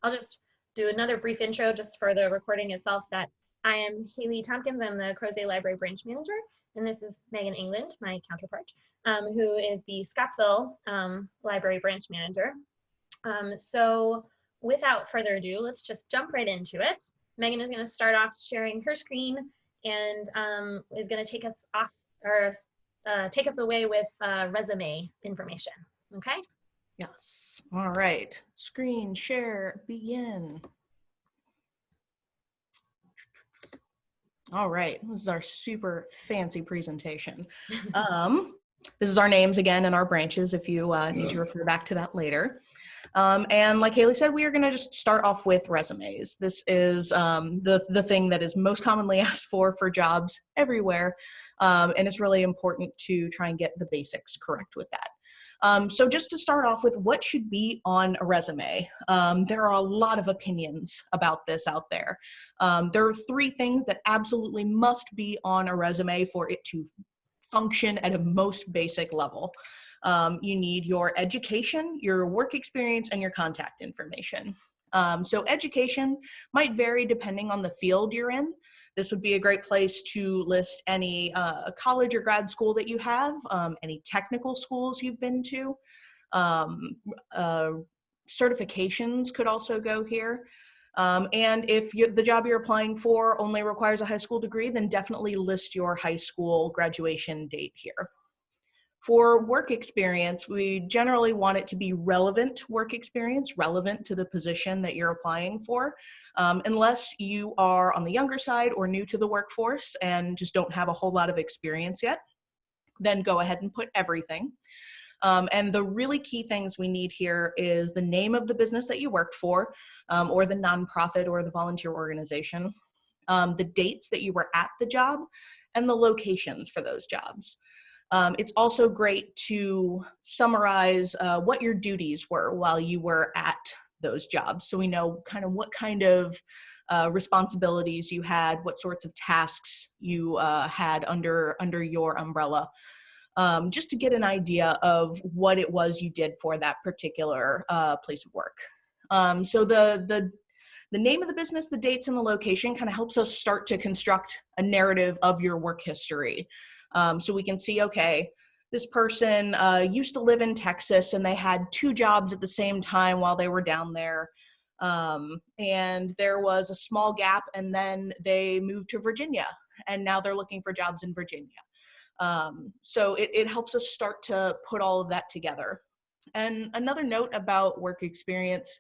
I'll just do another brief intro just for the recording itself that I am Hayley Tompkins. I'm the Crozet Library Branch Manager, and this is Megan England, my counterpart, who is the Scottsville Library Branch Manager. So without further ado, let's just jump right into it. Megan is going to start off sharing her screen and is going to take us off or take us away with resume information. Okay? Yes. All right. Screen share, begin. All right. This is our super fancy presentation. This is our names again and our branches if you need to refer back to that later. And like Hayley said, we are going to just start off with resumes. This is the thing that is most commonly asked for jobs everywhere. And it's really important to try and get the basics correct with that. So just to start off with, what should be on a resume? There are a lot of opinions about this out there. There are 3 things that absolutely must be on a resume for it to function at a most basic level. You need your education, your work experience, and your contact information. So education might vary depending on the field you're in. This would be a great place to list any college or grad school that you have, any technical schools you've been to. Certifications could also go here. And if the job you're applying for only requires a high school degree, then definitely list your high school graduation date here. For work experience, we generally want it to be relevant work experience, relevant to the position that you're applying for. Unless you are on the younger side or new to the workforce and just don't have a whole lot of experience yet, then go ahead and put everything. And the really key things we need here is the name of the business that you worked for, or the nonprofit or the volunteer organization, the dates that you were at the job, and the locations for those jobs. It's also great to summarize what your duties were while you were at those jobs. So we know kind of what kind of responsibilities you had, what sorts of tasks you had under your umbrella, just to get an idea of what it was you did for that particular place of work. So the name of the business, the dates, and the location kind of helps us start to construct a narrative of your work history. So we can see, okay, this person used to live in Texas and they had 2 jobs at the same time while they were down there. And there was a small gap and then they moved to Virginia and now they're looking for jobs in Virginia. So it helps us start to put all of that together. And another note about work experience,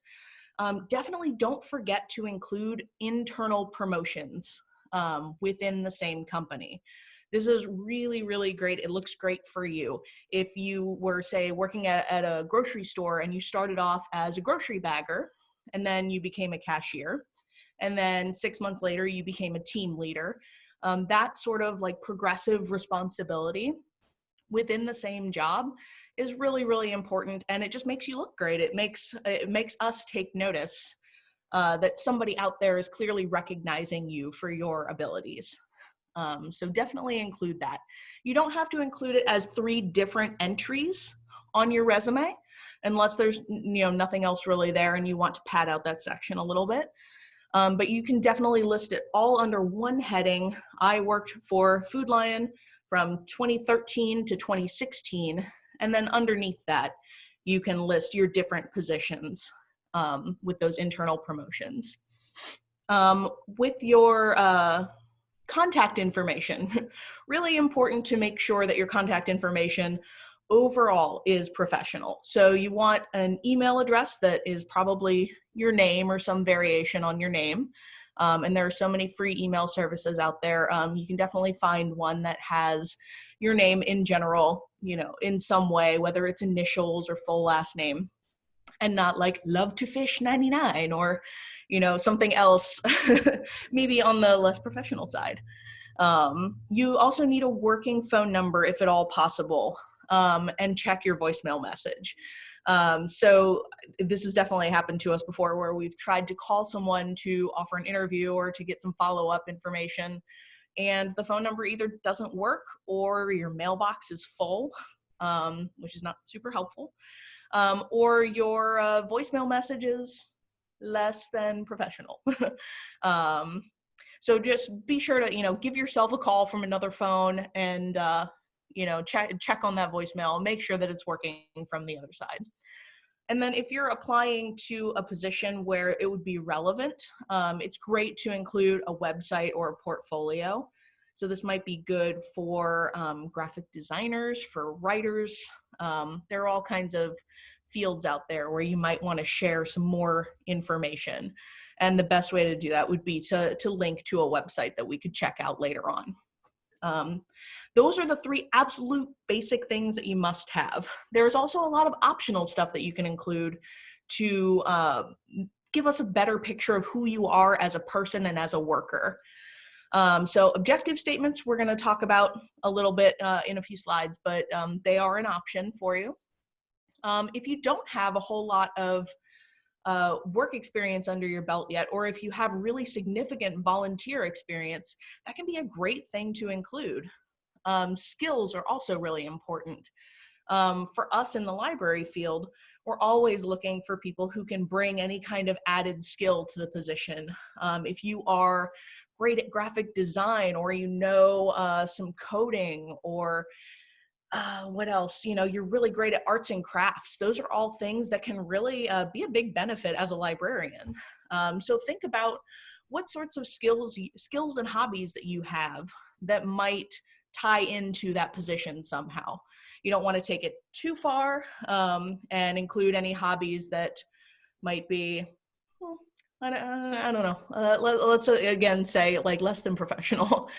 definitely don't forget to include internal promotions within the same company. This is really, really great. It looks great for you. If you were, say, working at a grocery store and you started off as a grocery bagger, and then you became a cashier, and then 6 months later you became a team leader, that sort of like progressive responsibility within the same job is really, really important, and it just makes you look great. It makes us take notice that somebody out there is clearly recognizing you for your abilities. So definitely include that. You don't have to include it as 3 different entries on your resume unless there's nothing else really there and you want to pad out that section a little bit. But you can definitely list it all under one heading. I worked for Food Lion from 2013 to 2016, and then underneath that, you can list your different positions with those internal promotions. With your contact information, really important to make sure that your contact information overall is professional. So you want an email address that is probably your name or some variation on your name. And there are so many free email services out there. You can definitely find one that has your name in general, in some way, whether it's initials or full last name, and not like love to fish 99 or, something else, maybe on the less professional side. You also need a working phone number if at all possible, and check your voicemail message. So this has definitely happened to us before where we've tried to call someone to offer an interview or to get some follow-up information, and the phone number either doesn't work or your mailbox is full, which is not super helpful, or your voicemail messages less than professional. um, so just be sure to, give yourself a call from another phone and, check on that voicemail, make sure that it's working from the other side. And then if you're applying to a position where it would be relevant, it's great to include a website or a portfolio. So this might be good for graphic designers, for writers. There are all kinds of fields out there where you might want to share some more information. And the best way to do that would be to link to a website that we could check out later on. Those are the 3 absolute basic things that you must have. There's also a lot of optional stuff that you can include to give us a better picture of who you are as a person and as a worker. So objective statements, we're going to talk about a little bit in a few slides, but they are an option for you. If you don't have a whole lot of work experience under your belt yet, or if you have really significant volunteer experience, that can be a great thing to include. Skills are also really important. For us in the library field, we're always looking for people who can bring any kind of added skill to the position. If you are great at graphic design, or some coding, or what else? You're really great at arts and crafts. Those are all things that can really be a big benefit as a librarian. So think about what sorts of skills and hobbies that you have that might tie into that position somehow. You don't want to take it too far and include any hobbies that might be, I don't know. Let's again say like less than professional.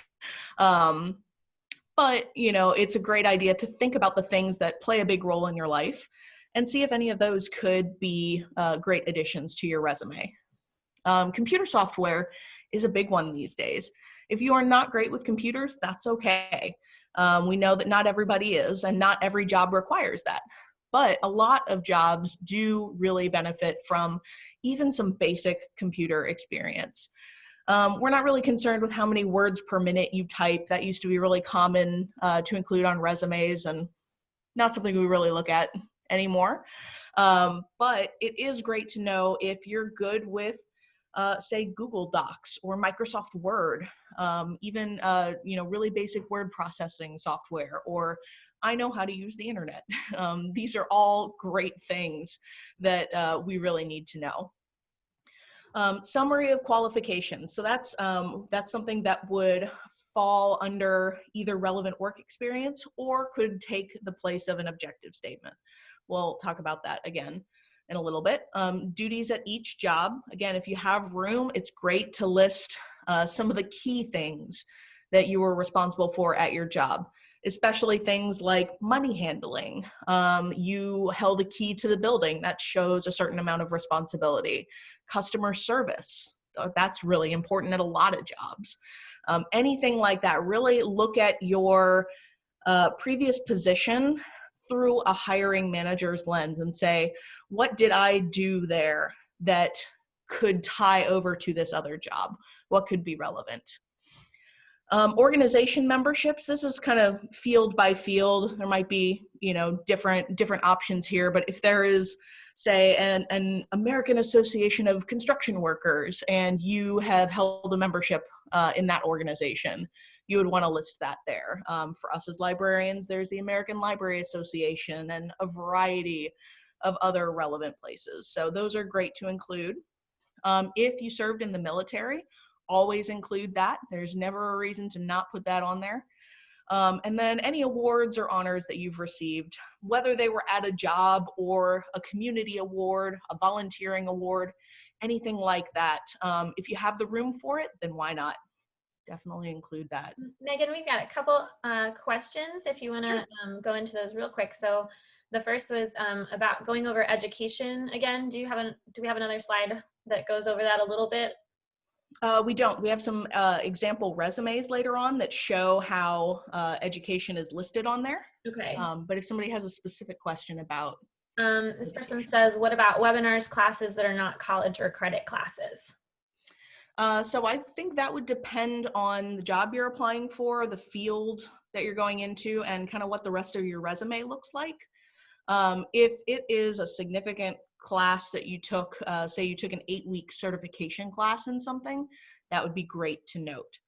But, it's a great idea to think about the things that play a big role in your life and see if any of those could be great additions to your resume. Computer software is a big one these days. If you are not great with computers, that's okay. We know that not everybody is, and not every job requires that. But a lot of jobs do really benefit from even some basic computer experience. We're not really concerned with how many words per minute you type. That used to be really common to include on resumes, and not something we really look at anymore. But it is great to know if you're good with, say, Google Docs or Microsoft Word, even really basic word processing software, or I know how to use the internet. These are all great things that we really need to know. Summary of qualifications. So that's something that would fall under either relevant work experience or could take the place of an objective statement. We'll talk about that again in a little bit. Duties at each job. Again, if you have room, it's great to list some of the key things that you were responsible for at your job, especially things like money handling. You held a key to the building. That shows a certain amount of responsibility. Customer service. That's really important at a lot of jobs. Anything like that, really look at your previous position through a hiring manager's lens and say, what did I do there that could tie over to this other job? What could be relevant? Organization memberships, this is kind of field by field. There might be, different options here, but if there is, say, an American Association of Construction Workers and you have held a membership in that organization, you would want to list that there. For us as librarians, there's the American Library Association and a variety of other relevant places. So those are great to include. If you served in the military, always include that. There's never a reason to not put that on there. And then any awards or honors that you've received, whether they were at a job or a community award, a volunteering award, anything like that. If you have the room for it, then why not? Definitely include that. Megan, we've got a couple questions if you want to go into those real quick. So the first was about going over education again. Do we have another slide that goes over that a little bit? We don't. We have some example resumes later on that show how education is listed on there. Okay. But if somebody has a specific question about this person says, what about webinars, classes that are not college or credit classes? So I think that would depend on the job you're applying for, the field that you're going into, and kind of what the rest of your resume looks like. If it is a significant class that you took, say you took an 8-week certification class in something, that would be great to note.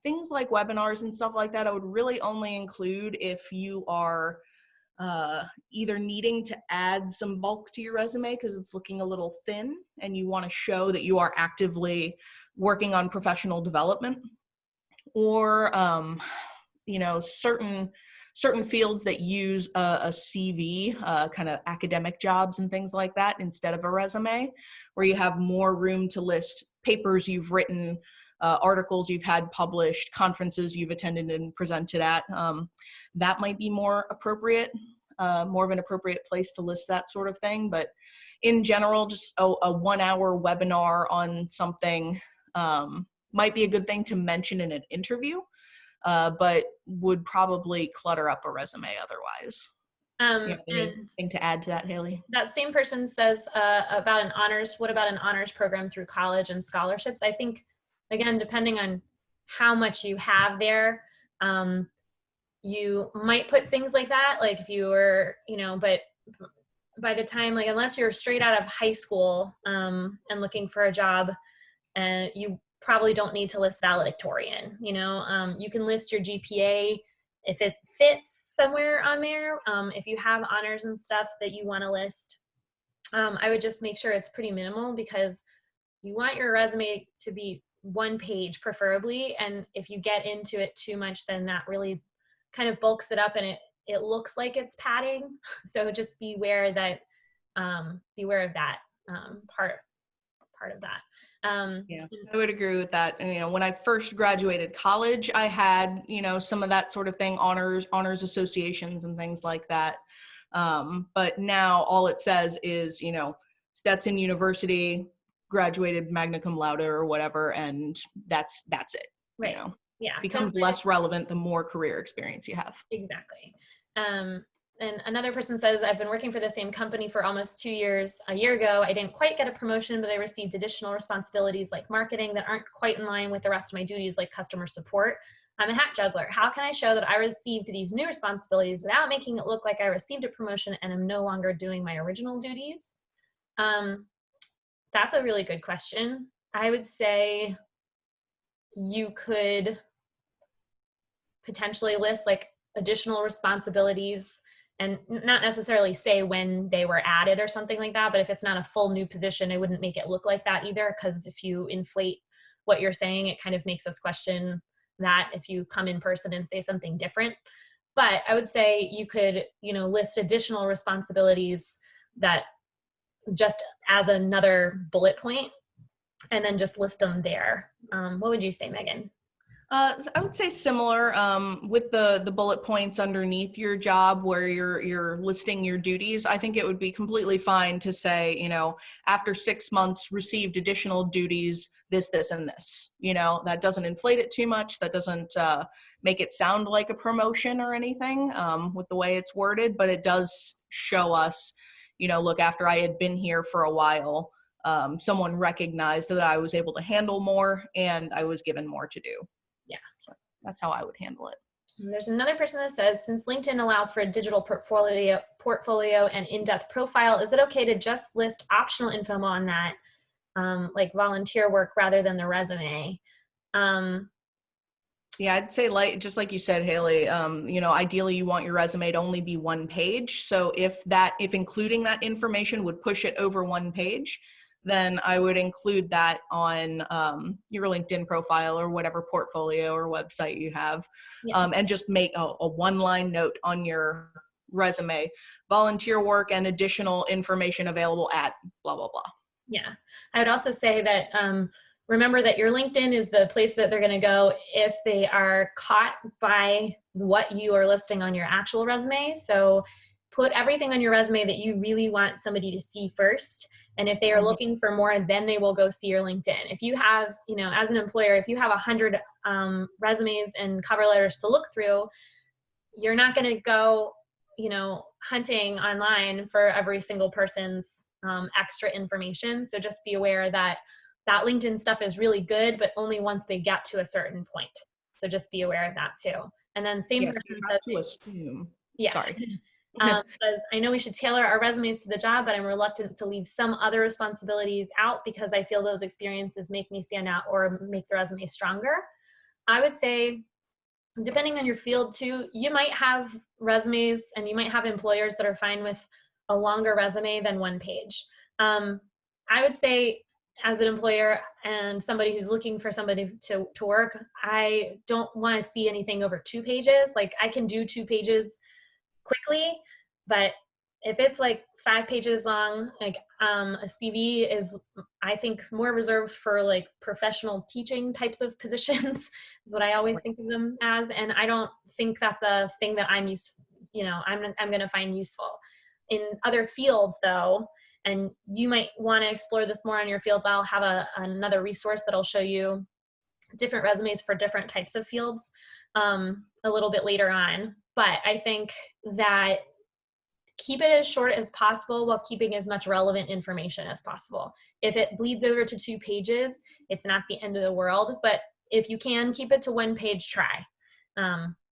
Things like webinars and stuff like that, I would really only include if you are either needing to add some bulk to your resume because it's looking a little thin and you want to show that you are actively working on professional development, or certain fields that use a CV, kind of academic jobs and things like that instead of a resume, where you have more room to list papers you've written, articles you've had published, conferences you've attended and presented at. That might be more appropriate, more of an appropriate place to list that sort of thing. But in general, just a 1-hour webinar on something might be a good thing to mention in an interview, but would probably clutter up a resume otherwise. You have anything to add to that, Hayley? That same person says about an honors, what about an honors program through college and scholarships? I think, again, depending on how much you have there, you might put things like that, like if you were, but by the time, like, unless you're straight out of high school and looking for a job, you probably don't need to list valedictorian. You can list your GPA if it fits somewhere on there. If you have honors and stuff that you want to list, I would just make sure it's pretty minimal, because you want your resume to be 1 page preferably. And if you get into it too much, then that really kind of bulks it up and it looks like it's padding. So just beware that, beware of that part of that. Yeah, I would agree with that. And, when I first graduated college, I had, some of that sort of thing, honors associations and things like that. But now all it says is, Stetson University, graduated magna cum laude or whatever, and that's it. Right. Yeah. Becomes less relevant the more career experience you have. Exactly. And another person says, I've been working for the same company for almost 2 years. A year ago, I didn't quite get a promotion, but I received additional responsibilities like marketing that aren't quite in line with the rest of my duties, like customer support. I'm a hat juggler. How can I show that I received these new responsibilities without making it look like I received a promotion and I'm no longer doing my original duties? That's a really good question. I would say you could potentially list like additional responsibilities and not necessarily say when they were added or something like that. But if it's not a full new position, I wouldn't make it look like that either, because if you inflate what you're saying, it kind of makes us question that if you come in person and say something different. But I would say you could, list additional responsibilities that just as another bullet point, and then just list them there. What would you say, Megan? I would say similar, with the bullet points underneath your job where you're listing your duties. I think it would be completely fine to say, after 6 months received additional duties, this, and this. That doesn't inflate it too much. That doesn't make it sound like a promotion or anything, with the way it's worded, but it does show us, look, after I had been here for a while, someone recognized that I was able to handle more and I was given more to do. Yeah. So that's how I would handle it. And there's another person that says, since LinkedIn allows for a digital portfolio and in-depth profile, is it okay to just list optional info on that, like volunteer work rather than the resume? Yeah, I'd say just like you said, Hayley, ideally you want your resume to only be 1 page. So if including that information would push it over 1 page, then I would include that on your LinkedIn profile or whatever portfolio or website you have. Yeah. And just make a 1-line note on your resume: volunteer work and additional information available at blah, blah, blah. Yeah. I would also say that remember that your LinkedIn is the place that they're going to go if they are caught by what you are listing on your actual resume. So put everything on your resume that you really want somebody to see first. And if they are looking for more, then they will go see your LinkedIn. If you have, as an employer, if you have 100 resumes and cover letters to look through, you're not going to go, hunting online for every single person's extra information. So just be aware that LinkedIn stuff is really good, but only once they get to a certain point. So just be aware of that too. And then same person says, to assume. Yes. Sorry. Says, I know we should tailor our resumes to the job, but I'm reluctant to leave some other responsibilities out because I feel those experiences make me stand out or make the resume stronger. I would say, depending on your field too, you might have resumes and you might have employers that are fine with a longer resume than one page. I would say, as an employer and somebody who's looking for somebody to work, I don't want to see anything over 2 pages. Like, I can do 2 pages quickly, but if it's like 5 pages long, like a CV is, I think, more reserved for like professional teaching types of positions is what I always think of them as. And I don't think that's a thing that I'm I'm going to find useful. In other fields though, and you might want to explore this more on your fields, I'll have another resource that'll show you different resumes for different types of fields a little bit later on. But I think that keep it as short as possible while keeping as much relevant information as possible. If it bleeds over to 2 pages, it's not the end of the world, but if you can keep it to 1 page, try,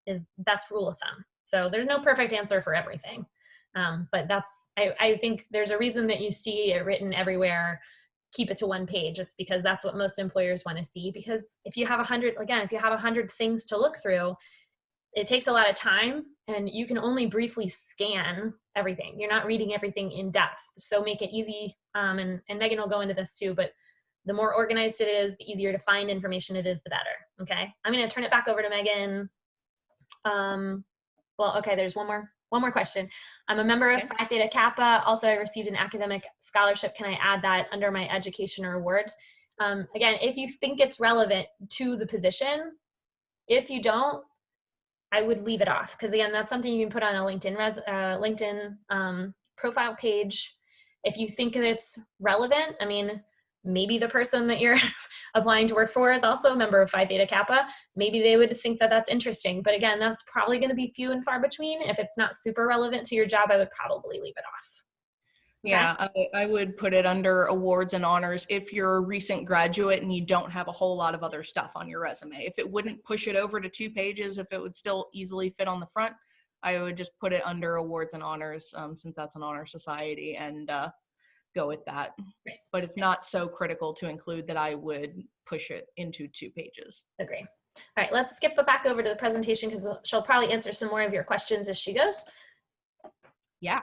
is best rule of thumb. So there's no perfect answer for everything. But I think there's a reason that you see it written everywhere, keep it to 1 page. It's because that's what most employers want to see. Because if you have 100 things to look through, it takes a lot of time and you can only briefly scan everything. You're not reading everything in depth. So make it easy. And Megan will go into this too, but the more organized it is, the easier to find information it is, the better. Okay. I'm going to turn it back over to Megan. There's one more question. I'm a member of Phi Theta Kappa. Also, I received an academic scholarship. Can I add that under my education or award? Again, if you think it's relevant to the position, if you don't, I would leave it off, because again, that's something you can put on a LinkedIn profile page. If you think that it's relevant, I mean, maybe the person that you're applying to work for is also a member of Phi Theta Kappa. Maybe they would think that that's interesting. But again, that's probably going to be few and far between. If it's not super relevant to your job, I would probably leave it off. Okay? Yeah, I would put it under awards and honors if you're a recent graduate and you don't have a whole lot of other stuff on your resume. If it wouldn't push it over to 2 pages, if it would still easily fit on the front, I would just put it under awards and honors, since that's an honor society, and go with that. Right. But it's not so critical to include that I would push it into 2 pages. Agree. All right, let's skip back over to the presentation because she'll probably answer some more of your questions as she goes. Yeah.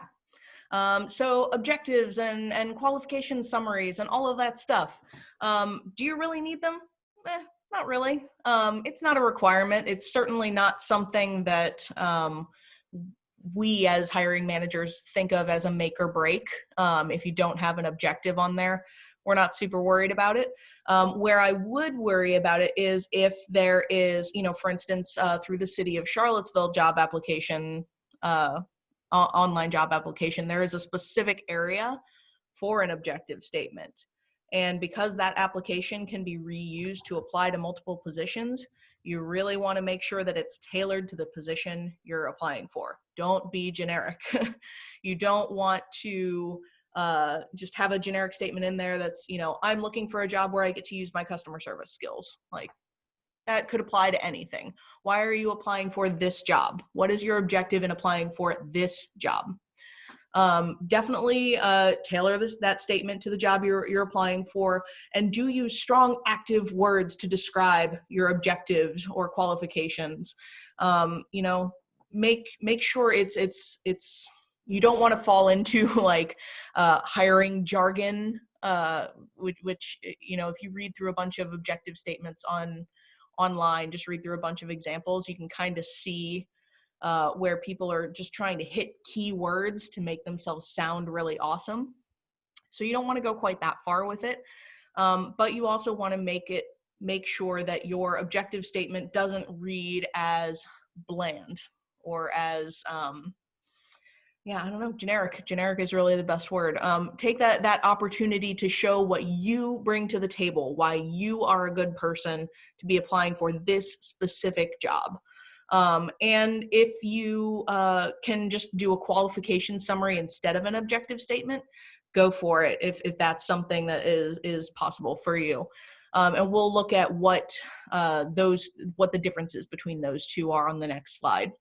So objectives and qualification summaries and all of that stuff. Do you really need them? Not really. It's not a requirement. It's certainly not something that we as hiring managers think of as a make or break. If you don't have an objective on there, we're not super worried about it. Where I would worry about it is if there is, for instance, through the city of Charlottesville job application, online job application, there is a specific area for an objective statement. And because that application can be reused to apply to multiple positions, you really want to make sure that it's tailored to the position you're applying for. Don't be generic. You don't want to just have a generic statement in there that's, I'm looking for a job where I get to use my customer service skills. Like, that could apply to anything. Why are you applying for this job? What is your objective in applying for this job? Definitely tailor that statement to the job you're applying for, and do use strong active words to describe your objectives or qualifications. Make sure it's you don't want to fall into like hiring jargon, which if you read through a bunch of objective statements online, just read through a bunch of examples, you can kind of see where people are just trying to hit keywords to make themselves sound really awesome. So you don't want to go quite that far with it, but you also want to make sure that your objective statement doesn't read as bland or as generic. Generic is really the best word. Take that opportunity to show what you bring to the table, why you are a good person to be applying for this specific job. And if you can just do a qualification summary instead of an objective statement, go for it if that's something that is possible for you. And we'll look at what the differences between those two are on the next slide.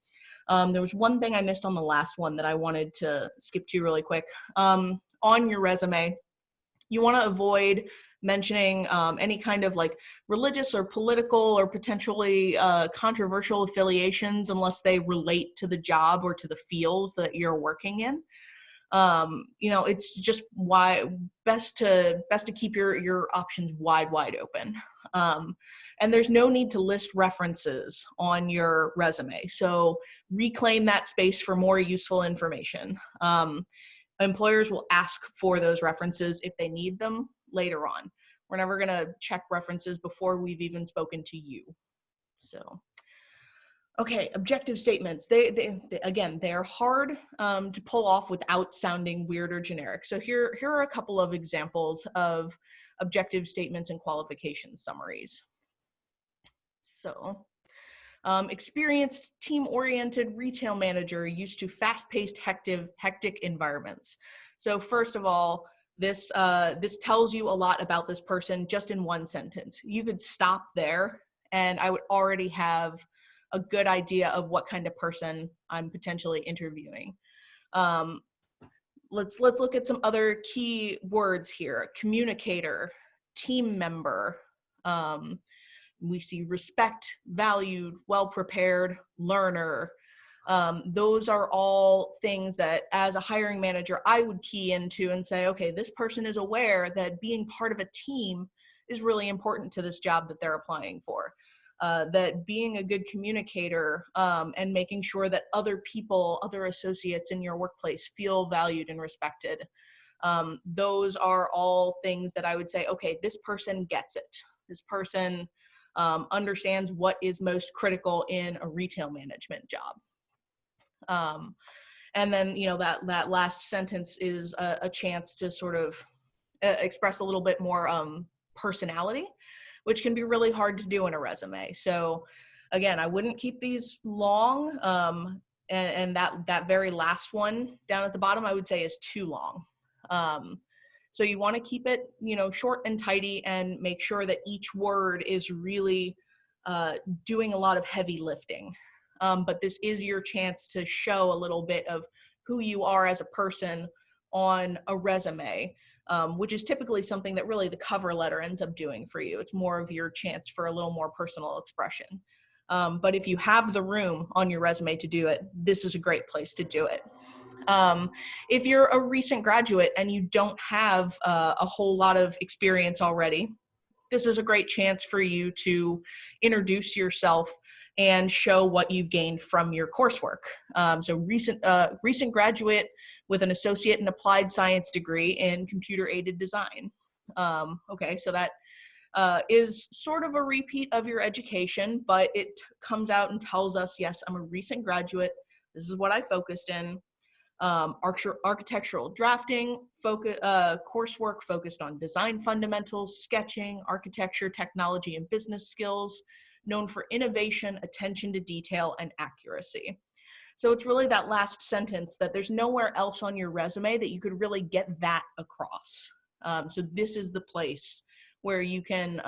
There was one thing I missed on the last one that I wanted to skip to really quick. On your resume, you want to avoid mentioning any kind of like religious or political or potentially controversial affiliations unless they relate to the job or to the field that you're working in. It's just best to keep your options wide open. And there's no need to list references on your resume. So reclaim that space for more useful information. Employers will ask for those references if they need them later on. We're never going to check references before we've even spoken to you. So, okay, objective statements. They're hard to pull off without sounding weird or generic. So here are a couple of examples of objective statements and qualification summaries. So, experienced, team-oriented retail manager used to fast-paced, hectic environments. So first of all, this tells you a lot about this person just in one sentence. You could stop there, and I would already have a good idea of what kind of person I'm potentially interviewing. Let's look at some other key words here: communicator, team member. We see respect, valued, well-prepared, learner. Those are all things that as a hiring manager, I would key into and say, okay, this person is aware that being part of a team is really important to this job that they're applying for. That being a good communicator and making sure that other people, other associates in your workplace feel valued and respected. Those are all things that I would say, okay, this person gets it. This person understands what is most critical in a retail management job. And then, that last sentence is a chance to sort of express a little bit more personality, which can be really hard to do in a resume. So again, I wouldn't keep these long. And that very last one down at the bottom, I would say is too long. So you want to keep it, short and tidy and make sure that each word is really doing a lot of heavy lifting. But this is your chance to show a little bit of who you are as a person on a resume, which is typically something that really the cover letter ends up doing for you. It's more of your chance for a little more personal expression. But if you have the room on your resume to do it, this is a great place to do it. If you're a recent graduate and you don't have a whole lot of experience already, this is a great chance for you to introduce yourself and show what you've gained from your coursework. So recent graduate with an associate in applied science degree in computer-aided design. Okay, so that is sort of a repeat of your education, but it comes out and tells us, yes, I'm a recent graduate. This is what I focused in. Architectural drafting, coursework focused on design fundamentals, sketching, architecture, technology, and business skills, known for innovation, attention to detail, and accuracy. So it's really that last sentence that there's nowhere else on your resume that you could really get that across. So this is the place where you can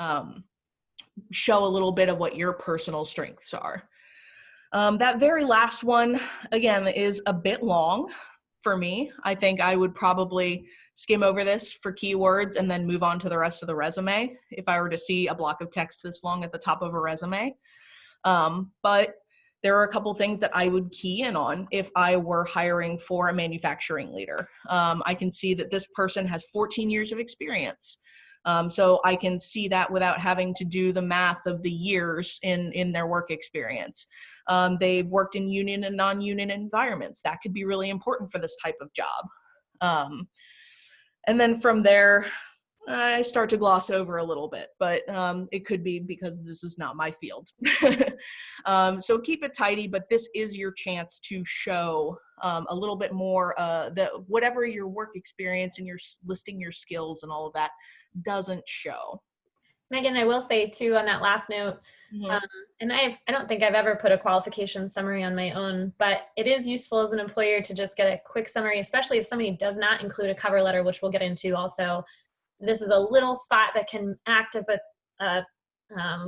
show a little bit of what your personal strengths are. That very last one, again, is a bit long for me. I think I would probably skim over this for keywords and then move on to the rest of the resume if I were to see a block of text this long at the top of a resume. But there are a couple things that I would key in on if I were hiring for a manufacturing leader. I can see that this person has 14 years of experience. So I can see that without having to do the math of the years in their work experience. They've worked in union and non-union environments. That could be really important for this type of job. And then from there, I start to gloss over a little bit, but it could be because this is not my field. So keep it tidy, but this is your chance to show a little bit more that whatever your work experience and your listing your skills and all of that doesn't show. Megan, I will say too on that last note, and I don't think I've ever put a qualification summary on my own, but it is useful as an employer to just get a quick summary, especially if somebody does not include a cover letter, which we'll get into also. This is a little spot that can act as a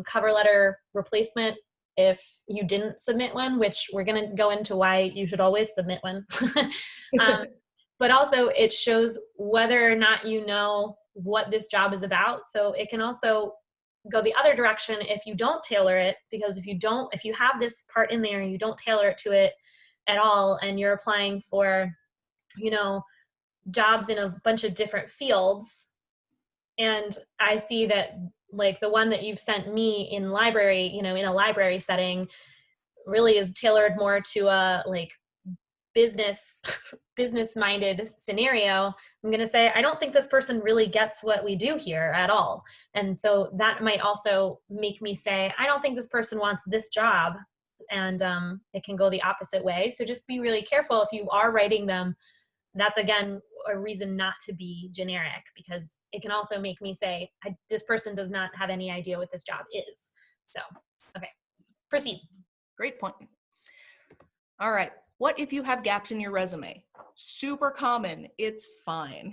cover letter replacement if you didn't submit one, which we're going to go into why you should always submit one. But also it shows whether or not you know what this job is about. So it can also go the other direction if you don't tailor it, because if you have this part in there and you don't tailor it to it at all, and you're applying for, jobs in a bunch of different fields, and I see that like the one that you've sent me in library, in a library setting really is tailored more to a like business minded scenario, I'm going to say, I don't think this person really gets what we do here at all. And so that might also make me say, I don't think this person wants this job. And it can go the opposite way. So just be really careful if you are writing them. That's, again, a reason not to be generic, because it can also make me say, this person does not have any idea what this job is. So, okay, proceed. Great point. All right. What if you have gaps in your resume? Super common. It's fine.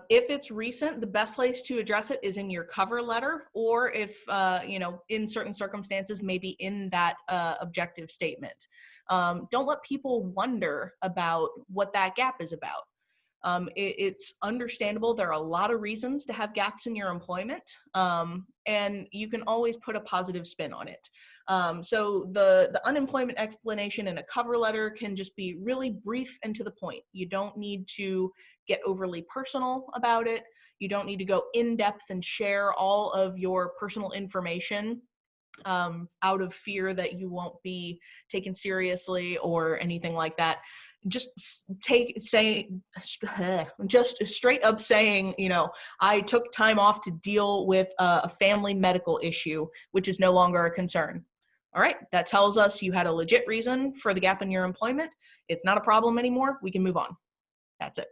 If it's recent, the best place to address it is in your cover letter, or if, in certain circumstances, maybe in that objective statement. Don't let people wonder about what that gap is about. It's understandable. There are a lot of reasons to have gaps in your employment, and you can always put a positive spin on it. So the unemployment explanation in a cover letter can just be really brief and to the point. You don't need to get overly personal about it. You don't need to go in depth and share all of your personal information out of fear that you won't be taken seriously or anything like that. Just straight up saying, I took time off to deal with a family medical issue, which is no longer a concern. All right, that tells us you had a legit reason for the gap in your employment. It's not a problem anymore. We can move on. That's it.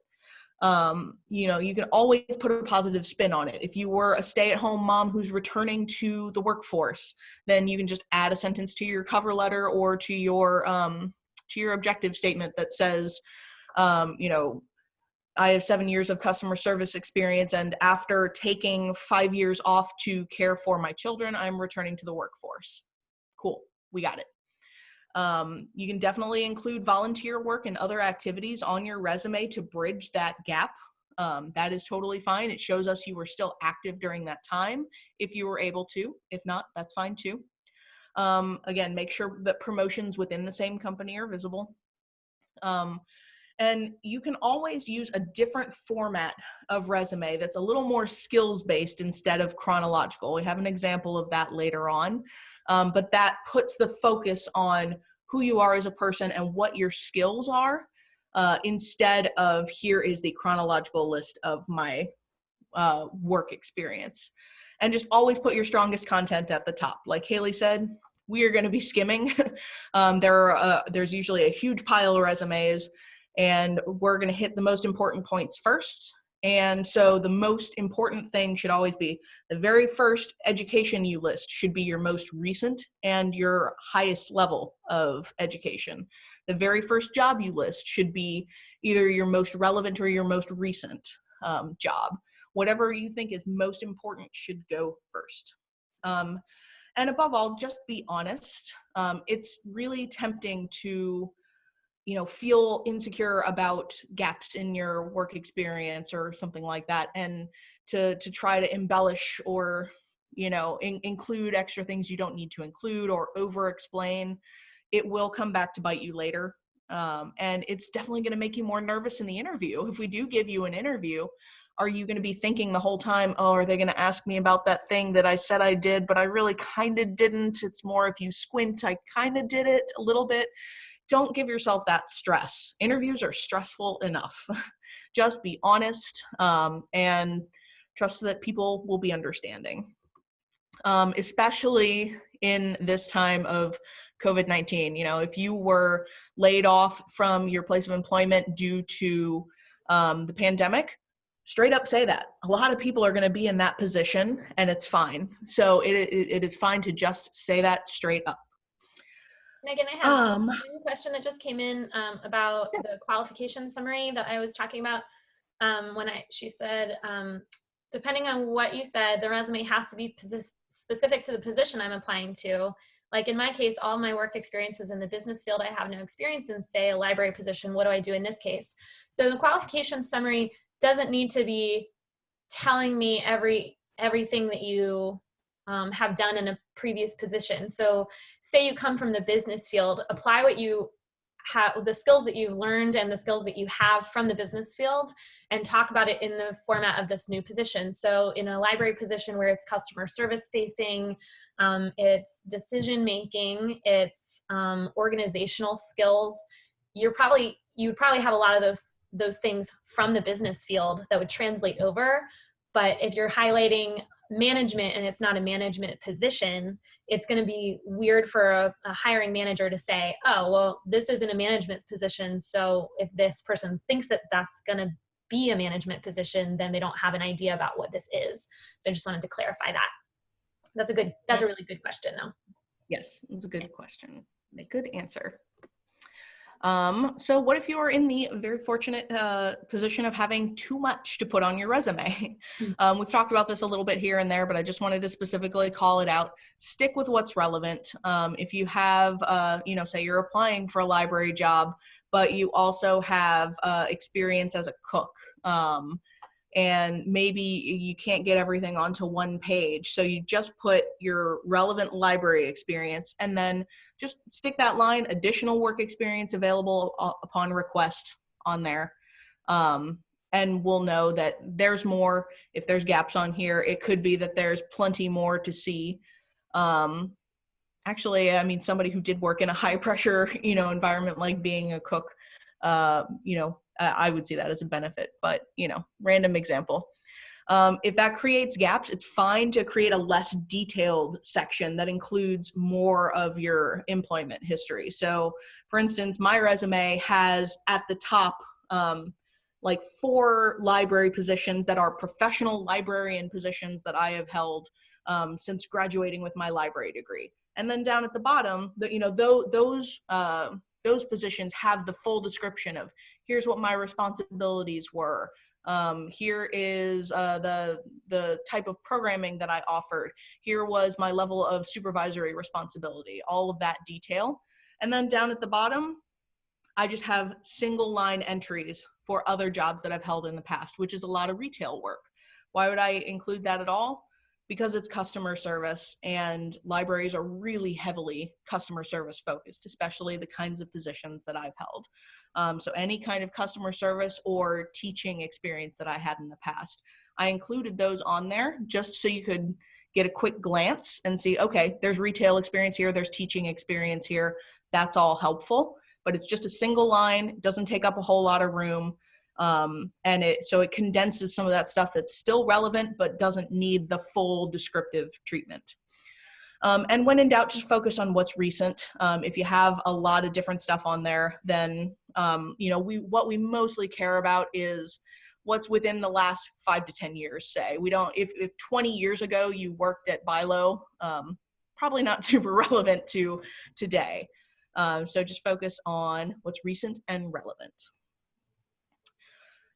You can always put a positive spin on it. If you were a stay-at-home mom who's returning to the workforce, then you can just add a sentence to your cover letter or to your objective statement that says, I have 7 years of customer service experience, and after taking 5 years off to care for my children, I'm returning to the workforce. Cool, we got it. You can definitely include volunteer work and other activities on your resume to bridge that gap. That is totally fine. It shows us you were still active during that time if you were able to. If not, that's fine too. Again, make sure that promotions within the same company are visible. And you can always use a different format of resume that's a little more skills-based instead of chronological. We have an example of that later on, but that puts the focus on who you are as a person and what your skills are, instead of here is the chronological list of my work experience. And just always put your strongest content at the top. Like Hayley said, we are going to be skimming. There's usually a huge pile of resumes, and we're going to hit the most important points first. And so the most important thing should always be the very first education you list should be your most recent and your highest level of education. The very first job you list should be either your most relevant or your most recent job. Whatever you think is most important should go first. And above all, just be honest. It's really tempting to feel insecure about gaps in your work experience or something like that, and to try to embellish or, include extra things you don't need to include or over-explain. It will come back to bite you later. And it's definitely going to make you more nervous in the interview. If we do give you an interview, are you going to be thinking the whole time, oh, are they going to ask me about that thing that I said I did, but I really kind of didn't? It's more if you squint, I kind of did it a little bit. Don't give yourself that stress. Interviews are stressful enough. Just be honest, and trust that people will be understanding. Especially in this time of COVID-19. If you were laid off from your place of employment due to the pandemic, straight up say that. A lot of people are going to be in that position, and it's fine. So it is fine to just say that straight up. Megan, I have one question that just came in about the qualification summary that I was talking about. She said, depending on what you said, the resume has to be specific to the position I'm applying to. Like in my case, all my work experience was in the business field. I have no experience in, say, a library position. What do I do in this case? So the qualification summary doesn't need to be telling me everything that you have done in a previous position. So say you come from the business field, apply what you have, the skills that you've learned and the skills that you have from the business field, and talk about it in the format of this new position. So in a library position where it's customer service facing, it's decision making, it's organizational skills, you'd probably have a lot of those things from the business field that would translate over. But if you're highlighting management and it's not a management position, it's going to be weird for a hiring manager to say, oh, well, this isn't a management position. So if this person thinks that that's going to be a management position, then they don't have an idea about what this is. So I just wanted to clarify that. That's a really good question though. Yes, that's a good question. A good answer. So what if you are in the very fortunate position of having too much to put on your resume? We've talked about this a little bit here and there, but I just wanted to specifically call it out. Stick with what's relevant. If you have, say you're applying for a library job, but you also have experience as a cook, and maybe you can't get everything onto one page. So you just put your relevant library experience and then just stick that line, additional work experience available upon request on there. And we'll know that there's more. If there's gaps on here, it could be that there's plenty more to see. Actually, I mean, somebody who did work in a high pressure, environment like being a cook, I would see that as a benefit, but, random example. If that creates gaps, it's fine to create a less detailed section that includes more of your employment history. So for instance, my resume has at the top, like 4 library positions that are professional librarian positions that I have held since graduating with my library degree. And then down at the bottom, those positions have the full description of here's what my responsibilities were. Here is the type of programming that I offered. Here was my level of supervisory responsibility, all of that detail. And then down at the bottom, I just have single line entries for other jobs that I've held in the past, which is a lot of retail work. Why would I include that at all? Because it's customer service, and libraries are really heavily customer service focused, especially the kinds of positions that I've held. So any kind of customer service or teaching experience that I had in the past, I included those on there just so you could get a quick glance and see, okay, there's retail experience here, there's teaching experience here. That's all helpful, but it's just a single line, doesn't take up a whole lot of room. So it condenses some of that stuff that's still relevant, but doesn't need the full descriptive treatment. And when in doubt, just focus on what's recent. If you have a lot of different stuff on there, then, what we mostly care about is what's within the last 5 to 10 years, say. We don't, if 20 years ago you worked at BILO, probably not super relevant to today. So just focus on what's recent and relevant.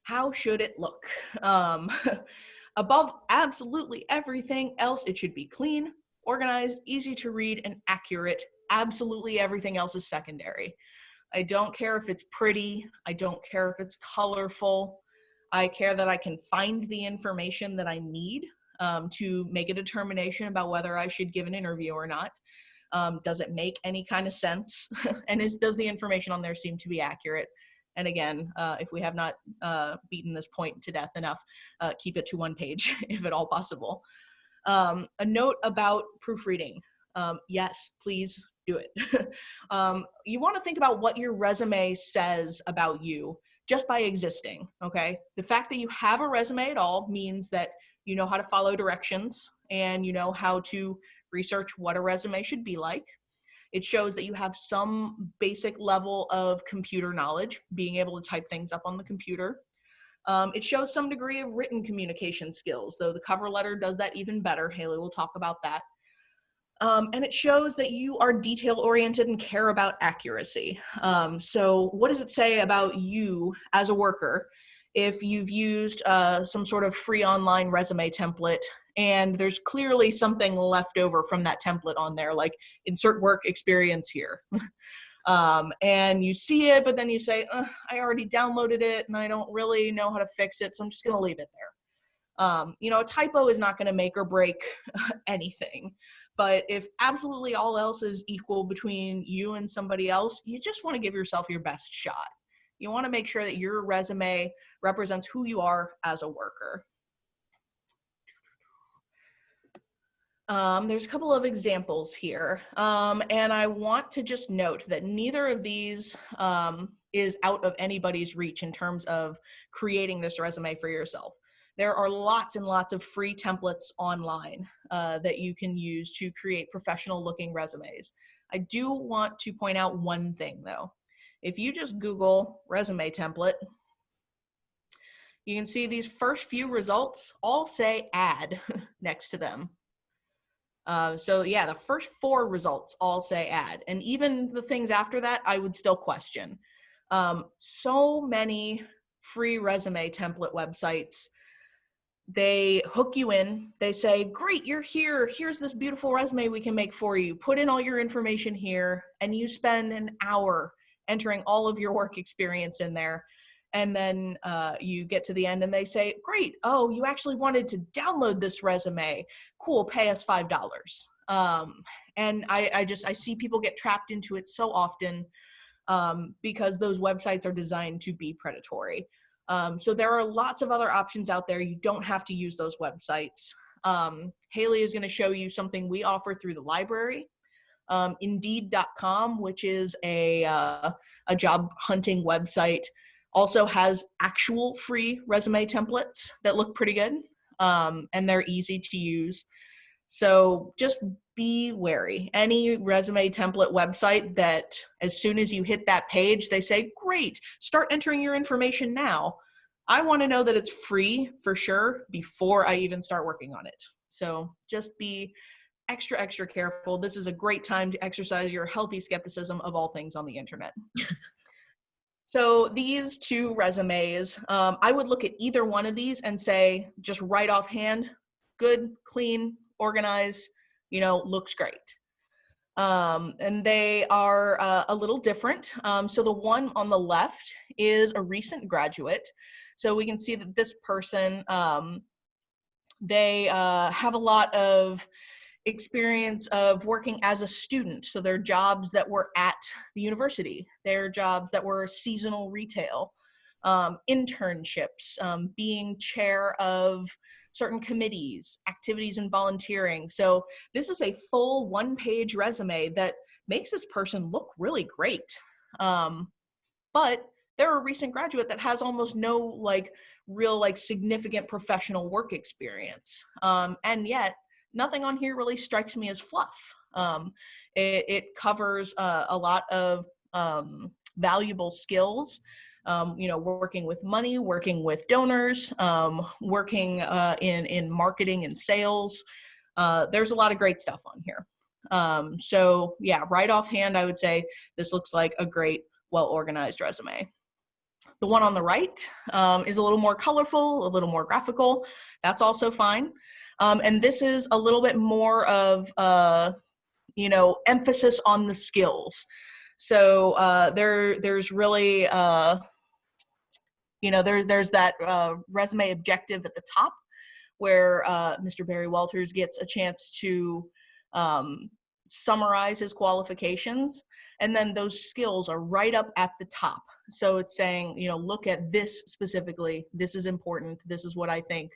How should it look? Above absolutely everything else, it should be clean, organized, easy to read, and accurate. Absolutely everything else is secondary. I don't care if it's pretty. I don't care if it's colorful. I care that I can find the information that I need to make a determination about whether I should give an interview or not. Does it make any kind of sense? And does the information on there seem to be accurate? And again, if we have not beaten this point to death enough, keep it to 1 page if at all possible. A note about proofreading. Yes, please do it. You want to think about what your resume says about you just by existing, okay? The fact that you have a resume at all means that you know how to follow directions and you know how to research what a resume should be like. It shows that you have some basic level of computer knowledge, being able to type things up on the computer. It shows some degree of written communication skills, though the cover letter does that even better. Hayley will talk about that. And it shows that you are detail-oriented and care about accuracy. So what does it say about you as a worker if you've used some sort of free online resume template and there's clearly something left over from that template on there, like insert work experience here. And you see it, but then you say, I already downloaded it and I don't really know how to fix it, so I'm just going to leave it there. You know, a typo is not going to make or break anything, but if absolutely all else is equal between you and somebody else, you just want to give yourself your best shot. You want to make sure that your resume represents who you are as a worker. There's a couple of examples here, and I want to just note that neither of these is out of anybody's reach in terms of creating this resume for yourself. There are lots and lots of free templates online that you can use to create professional looking resumes. I do want to point out one thing though. If you just Google resume template, you can see these first few results all say add next to them. So yeah, the first 4 results all say add, and even the things after that, I would still question. So many free resume template websites, they hook you in, they say, great, you're here, here's this beautiful resume we can make for you, put in all your information here, and you spend an hour entering all of your work experience in there. And then you get to the end and they say, great, oh, you actually wanted to download this resume. Cool, pay us $5. And I see people get trapped into it so often because those websites are designed to be predatory. So there are lots of other options out there. You don't have to use those websites. Hayley is going to show you something we offer through the library. Indeed.com, which is a job hunting website, also has actual free resume templates that look pretty good, and they're easy to use. So just be wary. Any resume template website that as soon as you hit that page, they say, great, start entering your information now. I want to know that it's free for sure before I even start working on it. So just be extra careful. This is a great time to exercise your healthy skepticism of all things on the internet. So these 2 resumes, I would look at either one of these and say, just right offhand, good, clean, organized, you know, looks great. And they are a little different. So the one on the left is a recent graduate. So we can see that this person, they have a lot of experience of working as a student. So their jobs that were at the university, their jobs that were seasonal retail, internships, being chair of certain committees, activities and volunteering. So this is a full 1-page resume that makes this person look really great. But they're a recent graduate that has almost no real significant professional work experience. And yet nothing on here really strikes me as fluff. It covers a lot of valuable skills, you know, working with money, working with donors, working in marketing and sales. There's a lot of great stuff on here. So yeah, right offhand, I would say this looks like a great, well-organized resume. The one on the right is a little more colorful, a little more graphical. That's also fine. And this is a little bit more of, you know, emphasis on the skills. So there's really, you know, there's that resume objective at the top where Mr. Barry Walters gets a chance to summarize his qualifications. And then those skills are right up at the top. So it's saying, you know, look at this specifically. This is important. This is what I think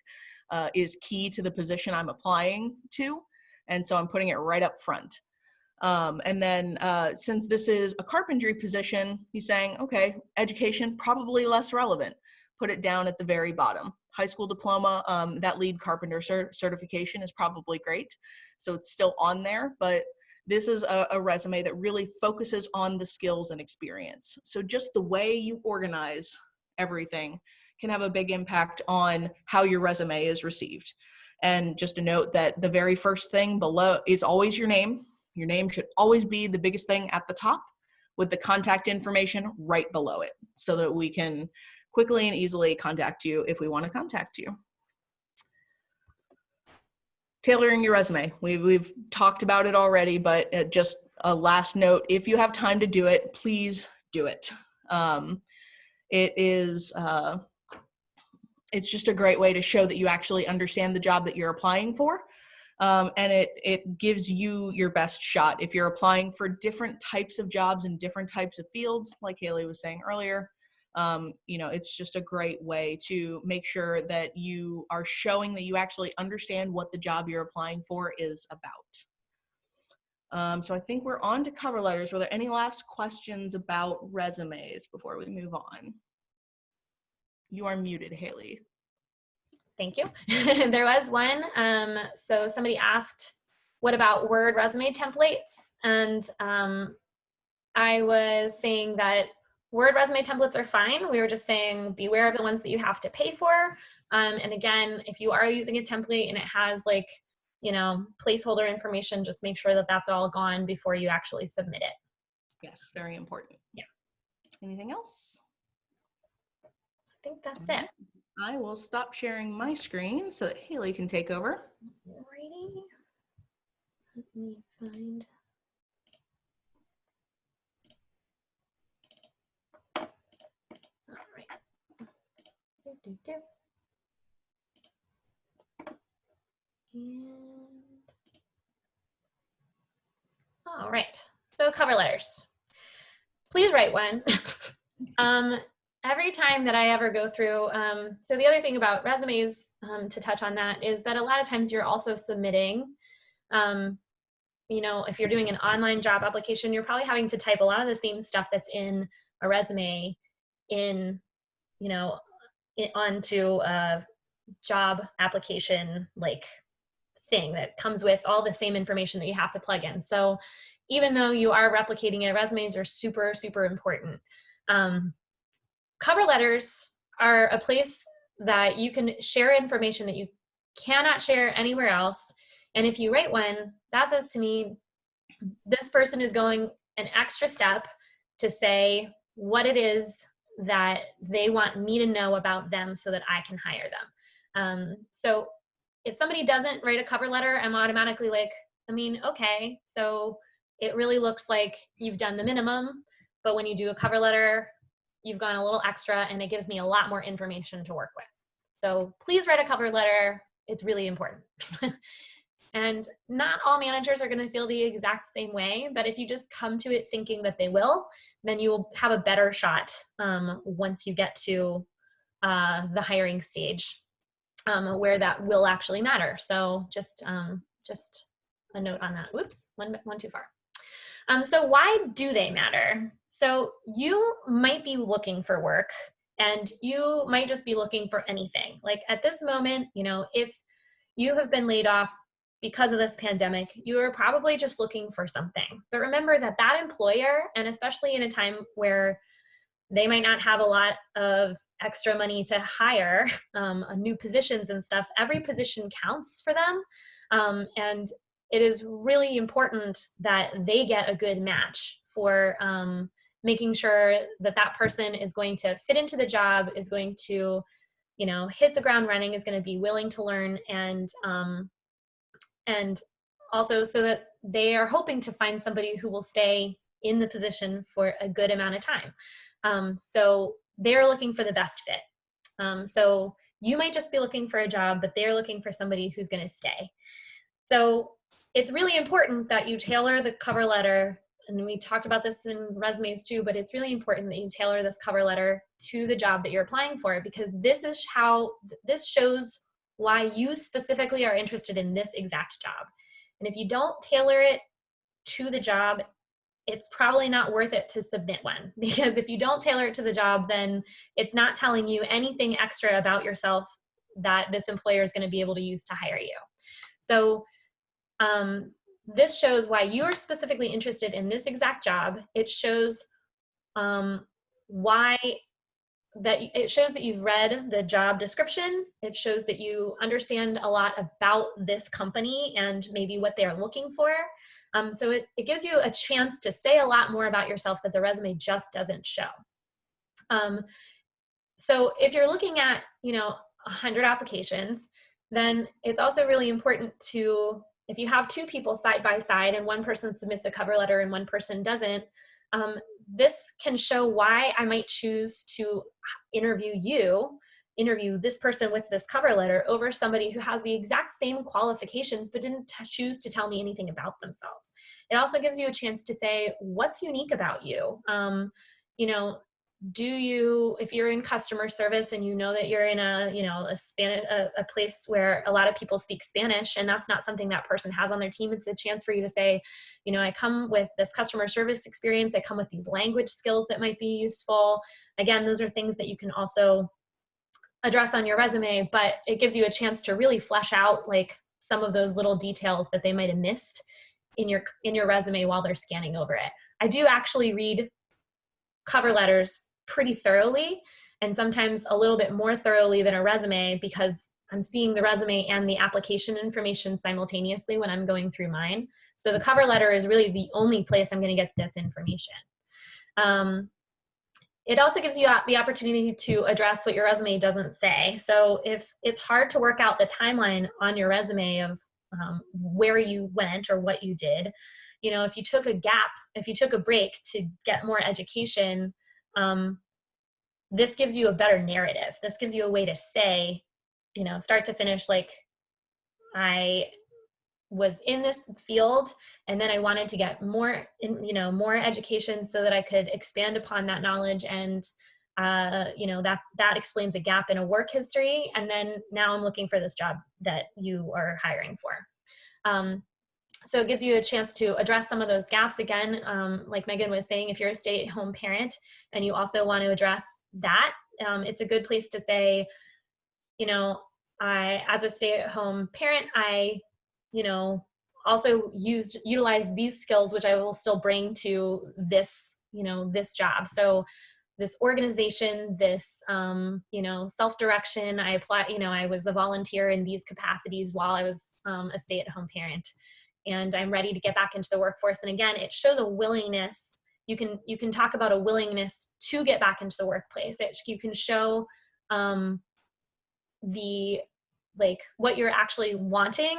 is key to the position I'm applying to. And so I'm putting it right up front. And then since this is a carpentry position, he's saying, okay, education, probably less relevant. Put it down at the very bottom. High school diploma, that lead carpenter certification is probably great. So it's still on there, but this is a resume that really focuses on the skills and experience. So just the way you organize everything can have a big impact on how your resume is received. And just a note that the very first thing below is always your name. Your name should always be the biggest thing at the top with the contact information right below it so that we can quickly and easily contact you if we want to contact you. Tailoring your resume. We've talked about it already, but just a last note, if you have time to do it, please do it. It's just a great way to show that you actually understand the job that you're applying for. And it gives you your best shot. If you're applying for different types of jobs in different types of fields, like Hayley was saying earlier, it's just a great way to make sure that you are showing that you actually understand what the job you're applying for is about. So I think we're on to cover letters. Were there any last questions about resumes before we move on? You are muted, Hayley. Thank you. There was one. So somebody asked, what about Word resume templates? And I was saying that Word resume templates are fine. We were just saying beware of the ones that you have to pay for. And again, if you are using a template and it has like, placeholder information, just make sure that that's all gone before you actually submit it. Yes, very important. Yeah. Anything else? I think that's it. I will stop sharing my screen so that Hayley can take over. Alrighty. Let me find. All right. And all right. So cover letters. Please write one. Every time that I ever go through, so the other thing about resumes, to touch on that, is that a lot of times you're also submitting, if you're doing an online job application, you're probably having to type a lot of the same stuff that's in a resume onto a job application thing that comes with all the same information that you have to plug in. So even though you are replicating it, resumes are super, super important. Cover letters are a place that you can share information that you cannot share anywhere else. And if you write one, that says to me, this person is going an extra step to say what it is that they want me to know about them so that I can hire them. So if somebody doesn't write a cover letter, I'm automatically like, okay, so it really looks like you've done the minimum, but when you do a cover letter, you've gone a little extra and it gives me a lot more information to work with. So please write a cover letter. It's really important. And not all managers are going to feel the exact same way, but if you just come to it thinking that they will, then you will have a better shot once you get to the hiring stage where that will actually matter. So just a note on that. Whoops, one too far. So why do they matter? So you might be looking for work and you might just be looking for anything. Like at this moment, if you have been laid off because of this pandemic, you are probably just looking for something. But remember that that employer, and especially in a time where they might not have a lot of extra money to hire new positions and stuff, every position counts for them. And it is really important that they get a good match for making sure that that person is going to fit into the job, is going to, hit the ground running, is going to be willing to learn, and also so that they are hoping to find somebody who will stay in the position for a good amount of time. So they're looking for the best fit. So you might just be looking for a job, but they're looking for somebody who's going to stay. So it's really important that you tailor the cover letter, and we talked about this in resumes too, but it's really important that you tailor this cover letter to the job that you're applying for, because this shows why you specifically are interested in this exact job. And if you don't tailor it to the job, it's probably not worth it to submit one, because if you don't tailor it to the job, then it's not telling you anything extra about yourself that this employer is going to be able to use to hire you. So this shows why you're specifically interested in this exact job. It shows it shows that you've read the job description. It shows that you understand a lot about this company and maybe what they're looking for. So it gives you a chance to say a lot more about yourself that the resume just doesn't show. So if you're looking at, 100 applications, then it's also really important to, if you have two people side by side and one person submits a cover letter and one person doesn't, this can show why I might choose to interview this person with this cover letter over somebody who has the exact same qualifications but didn't choose to tell me anything about themselves. It also gives you a chance to say, what's unique about you? You know, if you're in customer service and you know that you're in a place where a lot of people speak Spanish and that's not something that person has on their team, it's a chance for you to say, I come with this customer service experience, I come with these language skills that might be useful. Again, those are things that you can also address on your resume, but it gives you a chance to really flesh out like some of those little details that they might have missed in your resume while they're scanning over it. I do actually read cover letters pretty thoroughly, and sometimes a little bit more thoroughly than a resume, because I'm seeing the resume and the application information simultaneously when I'm going through mine. So the cover letter is really the only place I'm going to get this information. It also gives you the opportunity to address what your resume doesn't say. So if it's hard to work out the timeline on your resume of where you went or what you did, if you took a gap, if you took a break to get more education, this gives you a better narrative. This gives you a way to say, start to finish, like, I was in this field and then I wanted to get more education so that I could expand upon that knowledge, and that explains a gap in a work history, and then now I'm looking for this job that you are hiring for. So it gives you a chance to address some of those gaps. Again, like Megan was saying, if you're a stay-at-home parent and you also want to address that, it's a good place to say, as a stay-at-home parent, I also utilize these skills, which I will still bring to this, this job. So this organization, this, self-direction, I was a volunteer in these capacities while I was a stay-at-home parent, and I'm ready to get back into the workforce. And again, it shows a willingness. You can talk about a willingness to get back into the workplace. You can show what you're actually wanting.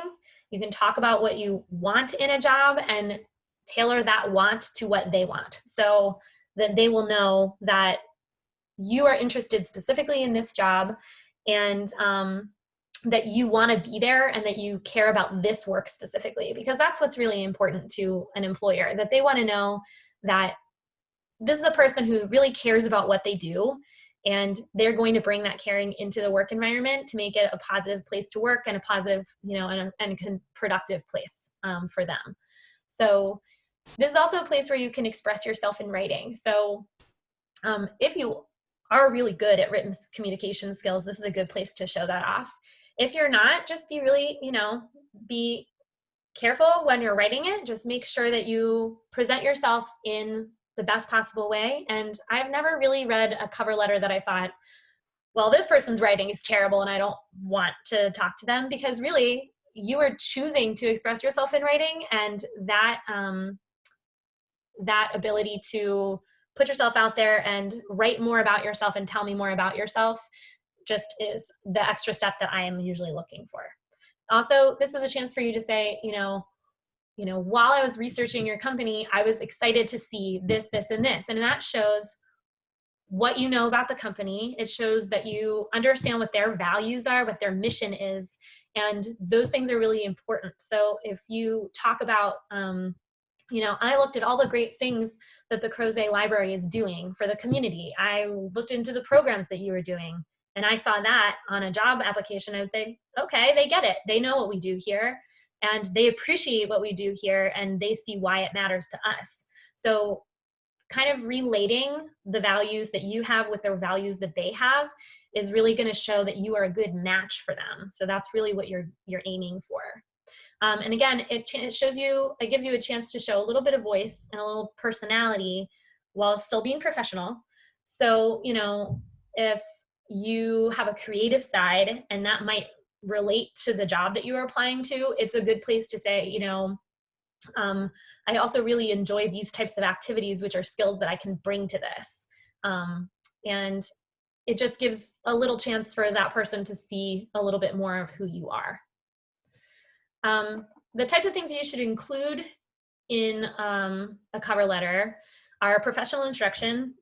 You can talk about what you want in a job and tailor that want to what they want, so that they will know that you are interested specifically in this job, and that you want to be there, and that you care about this work specifically, because that's what's really important to an employer, that they want to know that this is a person who really cares about what they do, and they're going to bring that caring into the work environment to make it a positive place to work and a positive, and a productive place for them. So this is also a place where you can express yourself in writing. So if you are really good at written communication skills, this is a good place to show that off. If you're not, just be really, be careful when you're writing it. Just make sure that you present yourself in the best possible way. And I've never really read a cover letter that I thought, well, this person's writing is terrible and I don't want to talk to them, because really you are choosing to express yourself in writing, and that that ability to put yourself out there and write more about yourself and tell me more about yourself just is the extra step that I am usually looking for. Also, this is a chance for you to say, while I was researching your company, I was excited to see this, this, and this. And that shows what you know about the company. It shows that you understand what their values are, what their mission is. And those things are really important. So if you talk about, I looked at all the great things that the Crozet Library is doing for the community. I looked into the programs that you were doing, and I saw that on a job application. I would say, okay, they get it. They know what we do here, and they appreciate what we do here, and they see why it matters to us. So kind of relating the values that you have with the values that they have is really going to show that you are a good match for them. So that's really what you're aiming for. And again, it gives you a chance to show a little bit of voice and a little personality while still being professional. So, if you have a creative side and that might relate to the job that you are applying to, it's a good place to say, I also really enjoy these types of activities, which are skills that I can bring to this. And it just gives a little chance for that person to see a little bit more of who you are. The types of things you should include in a cover letter are professional instruction.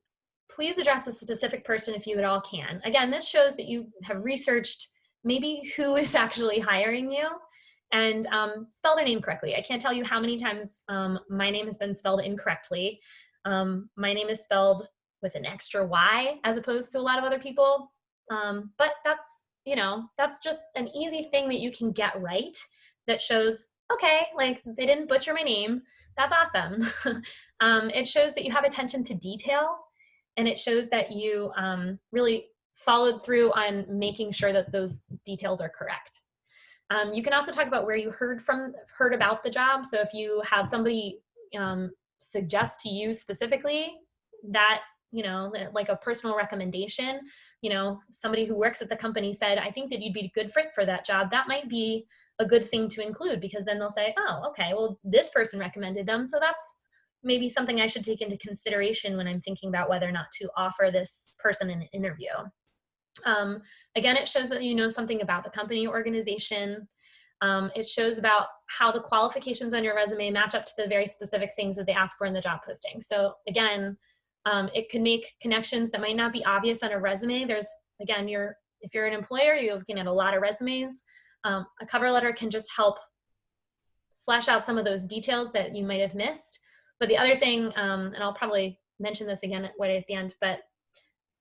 Please address a specific person if you at all can. Again, this shows that you have researched maybe who is actually hiring you and spell their name correctly. I can't tell you how many times my name has been spelled incorrectly. My name is spelled with an extra Y as opposed to a lot of other people. But that's, you know, that's just an easy thing that you can get right that shows, okay, like they didn't butcher my name. That's awesome. It shows that you have attention to detail, and it shows that you really followed through on making sure that those details are correct. You can also talk about where you heard about the job. So if you had somebody suggest to you specifically that, you know, like a personal recommendation, you know, somebody who works at the company said, I think that you'd be a good fit for that job. That might be a good thing to include, because then they'll say, oh, okay, well, this person recommended them. So that's maybe something I should take into consideration when I'm thinking about whether or not to offer this person an interview. Again, it shows that you know something about the company or organization. It shows about how the qualifications on your resume match up to the very specific things that they ask for in the job posting. So again, it can make connections that might not be obvious on a resume. There's, again, if you're an employer, you're looking at a lot of resumes. A cover letter can just help flesh out some of those details that you might have missed. But the other thing, and I'll probably mention this again right at the end, but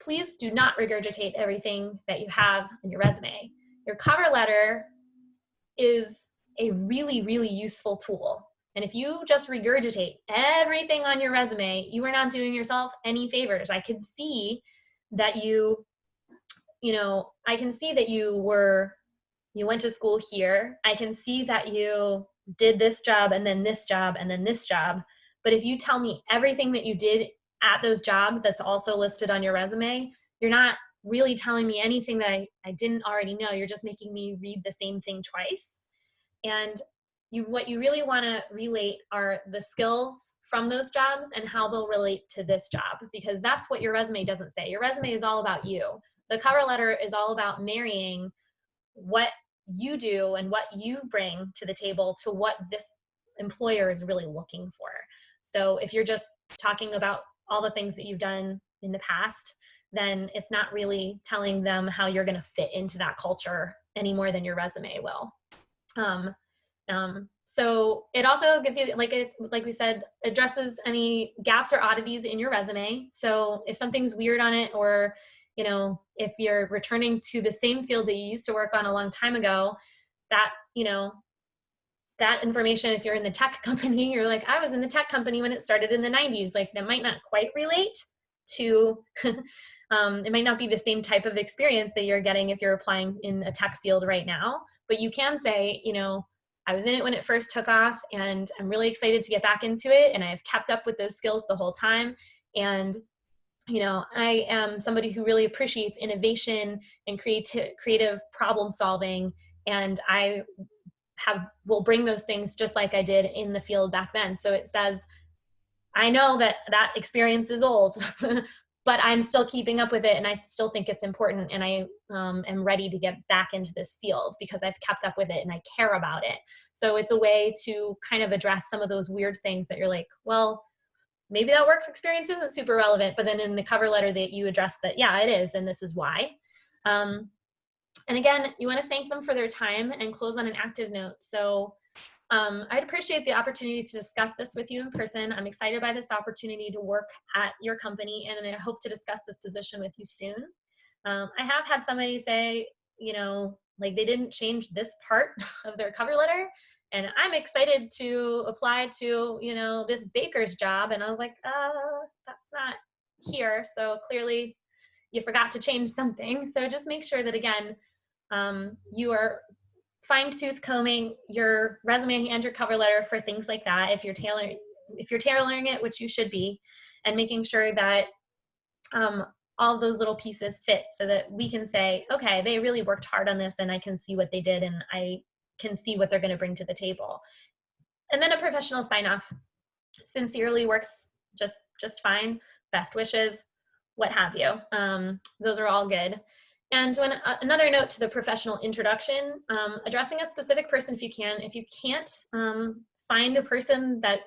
please do not regurgitate everything that you have in your resume. Your cover letter is a really, really useful tool. And if you just regurgitate everything on your resume, you are not doing yourself any favors. I could see that you can see that you went to school here. I can see that you did this job and then this job and then this job. But if you tell me everything that you did at those jobs that's also listed on your resume, you're not really telling me anything that I didn't already know. You're just making me read the same thing twice. And what you really want to relate are the skills from those jobs and how they'll relate to this job, because that's what your resume doesn't say. Your resume is all about you. The cover letter is all about marrying what you do and what you bring to the table to what this employer is really looking for. So if you're just talking about all the things that you've done in the past, then it's not really telling them how you're going to fit into that culture any more than your resume will. So it also gives you, like we said, addresses any gaps or oddities in your resume. So if something's weird on it, or, you know, if you're returning to the same field that you used to work on a long time ago, that, you know, that information, if you're in the tech company, you're like, I was in the tech company when it started in the 90s, like that might not quite relate to, it might not be the same type of experience that you're getting if you're applying in a tech field right now, but you can say, you know, I was in it when it first took off and I'm really excited to get back into it. And I've kept up with those skills the whole time. And, you know, I am somebody who really appreciates innovation and creative problem solving. And I will bring those things just like I did in the field back then. So it says, I know that experience is old, but I'm still keeping up with it, and I still think it's important, and I am ready to get back into this field because I've kept up with it and I care about it. So it's a way to kind of address some of those weird things that you're like, well, maybe that work experience isn't super relevant, but then in the cover letter that you address that, yeah, it is, and this is why. And again, you want to thank them for their time and close on an active note. So I'd appreciate the opportunity to discuss this with you in person. I'm excited by this opportunity to work at your company, and I hope to discuss this position with you soon. I have had somebody say, you know, like they didn't change this part of their cover letter, and I'm excited to apply to, you know, this baker's job. And I was like, that's not here. So clearly you forgot to change something. So just make sure that, again, you are fine-tooth combing your resume and your cover letter for things like that. If you're tailoring it, which you should be, and making sure that all those little pieces fit so that we can say, okay, they really worked hard on this and I can see what they did and I can see what they're going to bring to the table. And then a professional sign-off. Sincerely works just fine. Best wishes. what have you. Those are all good. And when another note to the professional introduction, addressing a specific person if you can. If you can't find a person that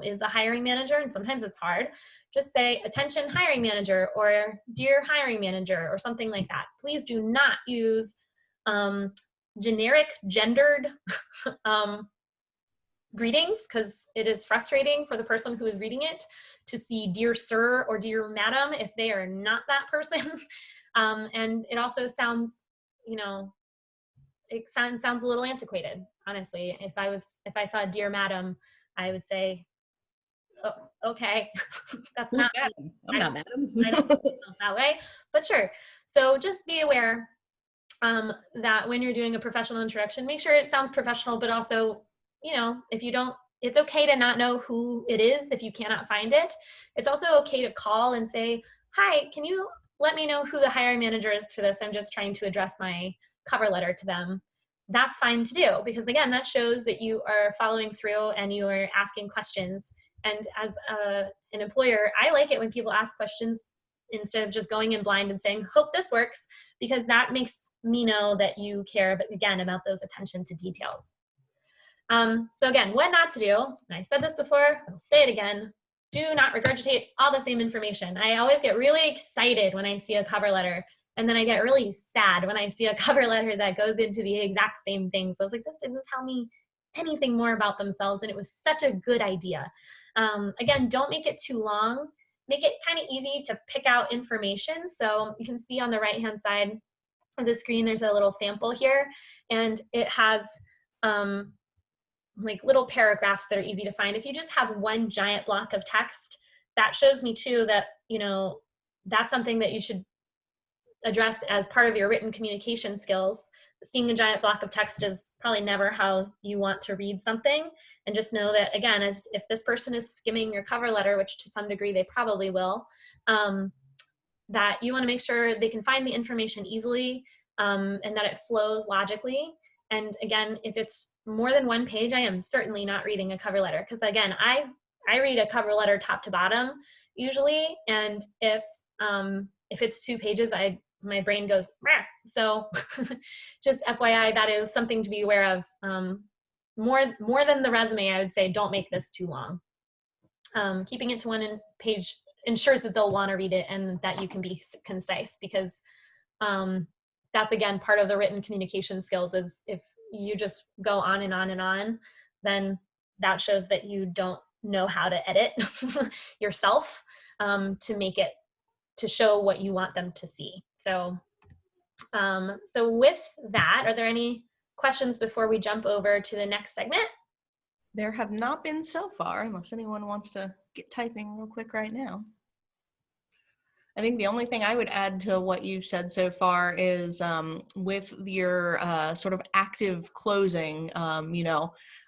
is the hiring manager, and sometimes it's hard, just say attention hiring manager or dear hiring manager or something like that. Please do not use generic gendered greetings, because it is frustrating for the person who is reading it to see dear sir or dear madam if they are not that person. And it also sounds, it sounds a little antiquated, honestly. If I saw dear madam, I would say, oh, okay, that's Who's not madam? me. I'm not madam. I don't feel that way, but sure. So just be aware that when you're doing a professional introduction, make sure it sounds professional, but also, if you don't, it's okay to not know who it is if you cannot find it. It's also okay to call and say, hi, can you let me know who the hiring manager is for this? I'm just trying to address my cover letter to them. That's fine to do, because again, that shows that you are following through and you are asking questions. And as an employer, I like it when people ask questions instead of just going in blind and saying, hope this works, because that makes me know that you care, but again, about those attention to details. So again, what not to do, and I said this before, I'll say it again, do not regurgitate all the same information. I always get really excited when I see a cover letter, and then I get really sad when I see a cover letter that goes into the exact same thing. So I was like, this didn't tell me anything more about themselves, and it was such a good idea. Again, don't make it too long. Make it kind of easy to pick out information. So you can see on the right-hand side of the screen, there's a little sample here, and it has like little paragraphs that are easy to find. If you just have one giant block of text, that shows me too that, that's something that you should address as part of your written communication skills. Seeing a giant block of text is probably never how you want to read something. And just know that, again, as if this person is skimming your cover letter, which to some degree they probably will, that you want to make sure they can find the information easily, and that it flows logically. And again, if it's more than one page, I am certainly not reading a cover letter, because again, I read a cover letter top to bottom usually, and if it's 2 pages, my brain goes, Rah! So just FYI, that is something to be aware of. More than the resume, I would say don't make this too long. Keeping it to 1 page ensures that they'll want to read it and that you can be concise, because that's again part of the written communication skills. Is if you just go on and on and on, then that shows that you don't know how to edit yourself to make it, to show what you want them to see. So so with that, are there any questions before we jump over to the next segment? There have not been so far, unless anyone wants to get typing real quick right now. I think the only thing I would add to what you've said so far is with your sort of active closing,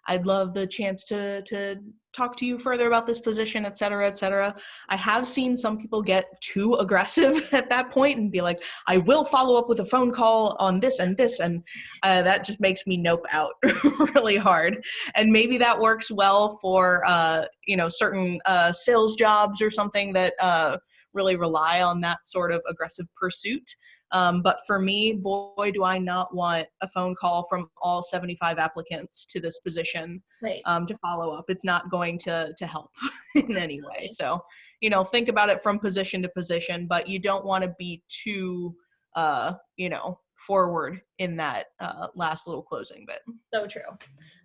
I'd love the chance to talk to you further about this position, et cetera, et cetera. I have seen some people get too aggressive at that point and be like, I will follow up with a phone call on this and this, and that just makes me nope out really hard. And maybe that works well for, certain sales jobs or something that really rely on that sort of aggressive pursuit. But for me, boy, do I not want a phone call from all 75 applicants to this position, Right. To follow up. It's not going to help in any way. So, think about it from position to position, but you don't want to be too, forward in that last little closing bit. So true.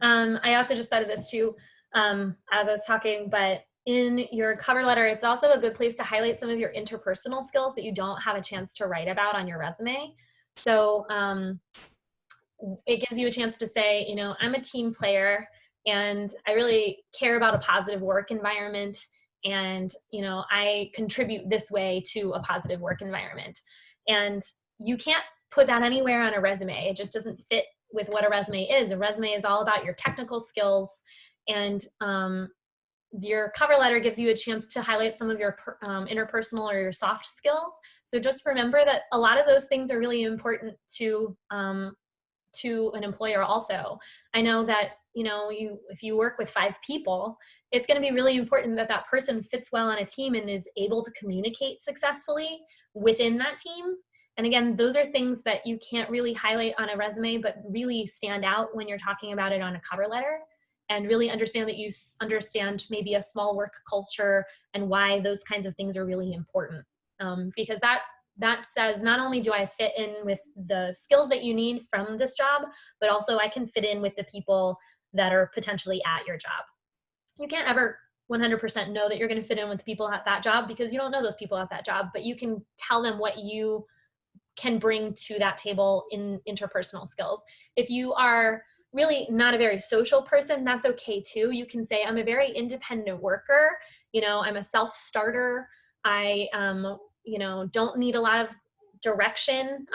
I also just thought of this too, as I was talking, but in your cover letter, it's also a good place to highlight some of your interpersonal skills that you don't have a chance to write about on your resume. So it gives you a chance to say, I'm a team player and I really care about a positive work environment, and, I contribute this way to a positive work environment. And you can't put that anywhere on a resume. It just doesn't fit with what a resume is. A resume is all about your technical skills, and your cover letter gives you a chance to highlight some of your interpersonal or your soft skills. So just remember that a lot of those things are really important to an employer also. I know that, you know, if you work with 5 people, it's going to be really important that that person fits well on a team and is able to communicate successfully within that team. And again, those are things that you can't really highlight on a resume, but really stand out when you're talking about it on a cover letter, and really understand that you understand maybe a small work culture and why those kinds of things are really important. Because that says not only do I fit in with the skills that you need from this job, but also I can fit in with the people that are potentially at your job. You can't ever 100% know that you're going to fit in with people at that job because you don't know those people at that job, but you can tell them what you can bring to that table in interpersonal skills. If you are really not a very social person, that's okay too. You can say, I'm a very independent worker. You know, I'm a self-starter. I, you know, don't need a lot of direction.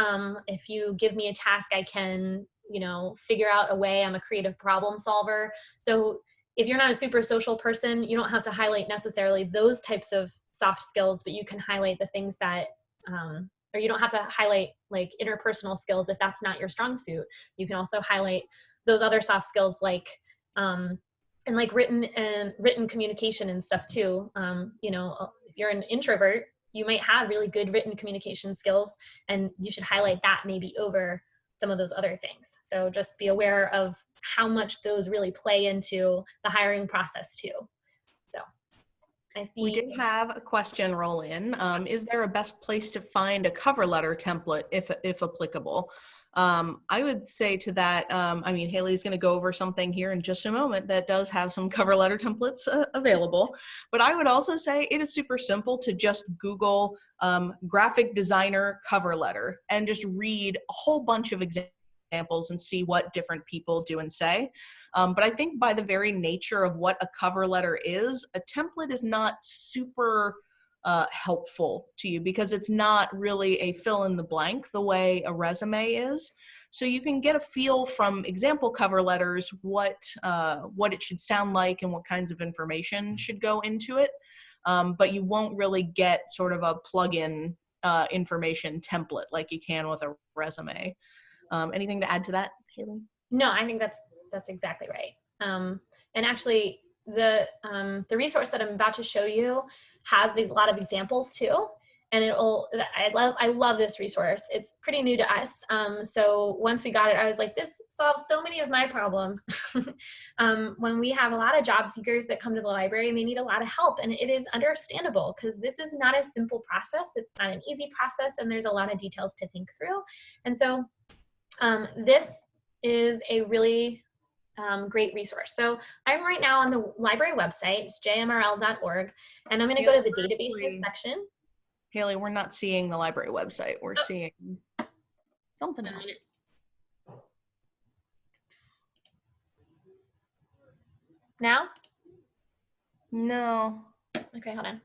If you give me a task, I can, you know, figure out a way. I'm a creative problem solver. So if you're not a super social person, you don't have to highlight necessarily those types of soft skills, but you can highlight the things that, or you don't have to highlight like interpersonal skills if that's not your strong suit. You can also highlight those other soft skills like, and like written communication and stuff too. You know, if you're an introvert, you might have really good written communication skills, and you should highlight that maybe over some of those other things. So just be aware of how much those really play into the hiring process too. So I see. We did have a question roll in. Is there a best place to find a cover letter template if applicable? I would say to that, I mean, Hayley's going to go over something here in just a moment that does have some cover letter templates available, but I would also say it is super simple to just Google graphic designer cover letter and just read a whole bunch of examples and see what different people do and say. But I think by the very nature of what a cover letter is, a template is not super helpful to you because it's not really a fill in the blank the way a resume is. So you can get a feel from example cover letters what it should sound like and what kinds of information should go into it. But you won't really get sort of a plug-in information template like you can with a resume. Anything to add to that, Hayley? No, I think that's exactly right. And actually, the resource that I'm about to show you has a lot of examples too, and I love this resource. It's pretty new to us. So once we got it, I was like, this solves so many of my problems. When we have a lot of job seekers that come to the library and they need a lot of help, and it is understandable because this is not a simple process. It's not an easy process, and there's a lot of details to think through. And so this is a really great resource. So I'm right now on the library website, it's jmrl.org, and I'm going to go to the databases section. Hayley, we're not seeing the library website. We're seeing something else. Now? No. Okay, hold on.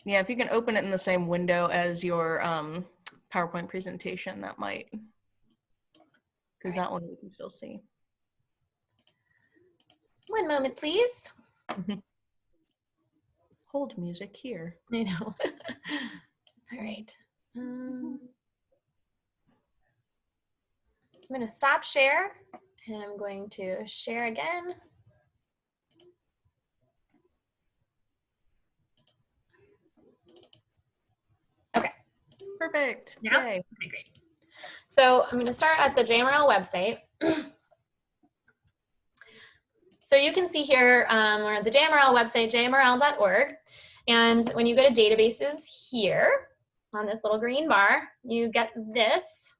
Yeah, if you can open it in the same window as your PowerPoint presentation, that might, because that one we can still see. One moment, please. Hold music here. I know. All right. I'm going to stop share, and I'm going to share again. Okay. Perfect. Now? Yay. Okay, great. So I'm going to start at the JMRL website. So you can see here, we're at the JMRL website, jmrl.org. And when you go to databases here on this little green bar, you get this.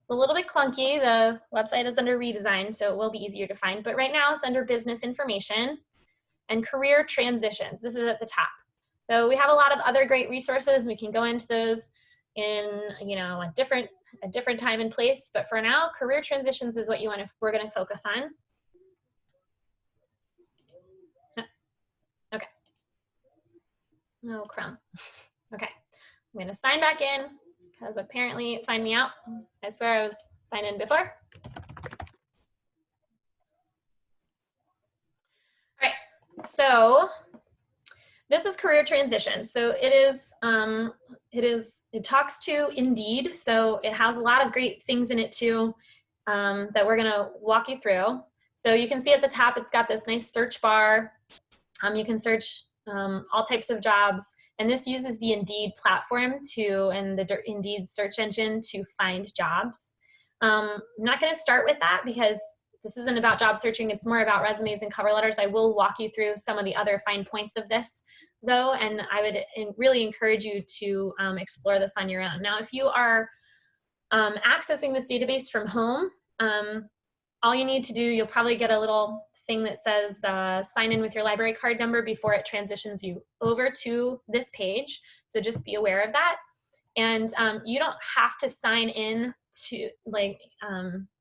It's a little bit clunky. The website is under redesign, so it will be easier to find. But right now it's under business information and career transitions. This is at the top. So we have a lot of other great resources. We can go into those in, you know, a different time and place. But for now, career transitions is what we're going to focus on. Okay. Oh, crumb. Okay. I'm going to sign back in because apparently it signed me out. I swear I was signed in before. All right. So this is career transition. So it talks to Indeed. So it has a lot of great things in it too. that we're gonna walk you through. So you can see at the top, it's got this nice search bar. You can search all types of jobs, and this uses the Indeed platform and the Indeed search engine to find jobs. I'm not gonna start with that because this isn't about job searching, it's more about resumes and cover letters. I will walk you through some of the other fine points of this though, and I would really encourage you to explore this on your own. Now, if you are accessing this database from home, all you need to do, you'll probably get a little thing that says sign in with your library card number before it transitions you over to this page. So just be aware of that. And you don't have to sign in to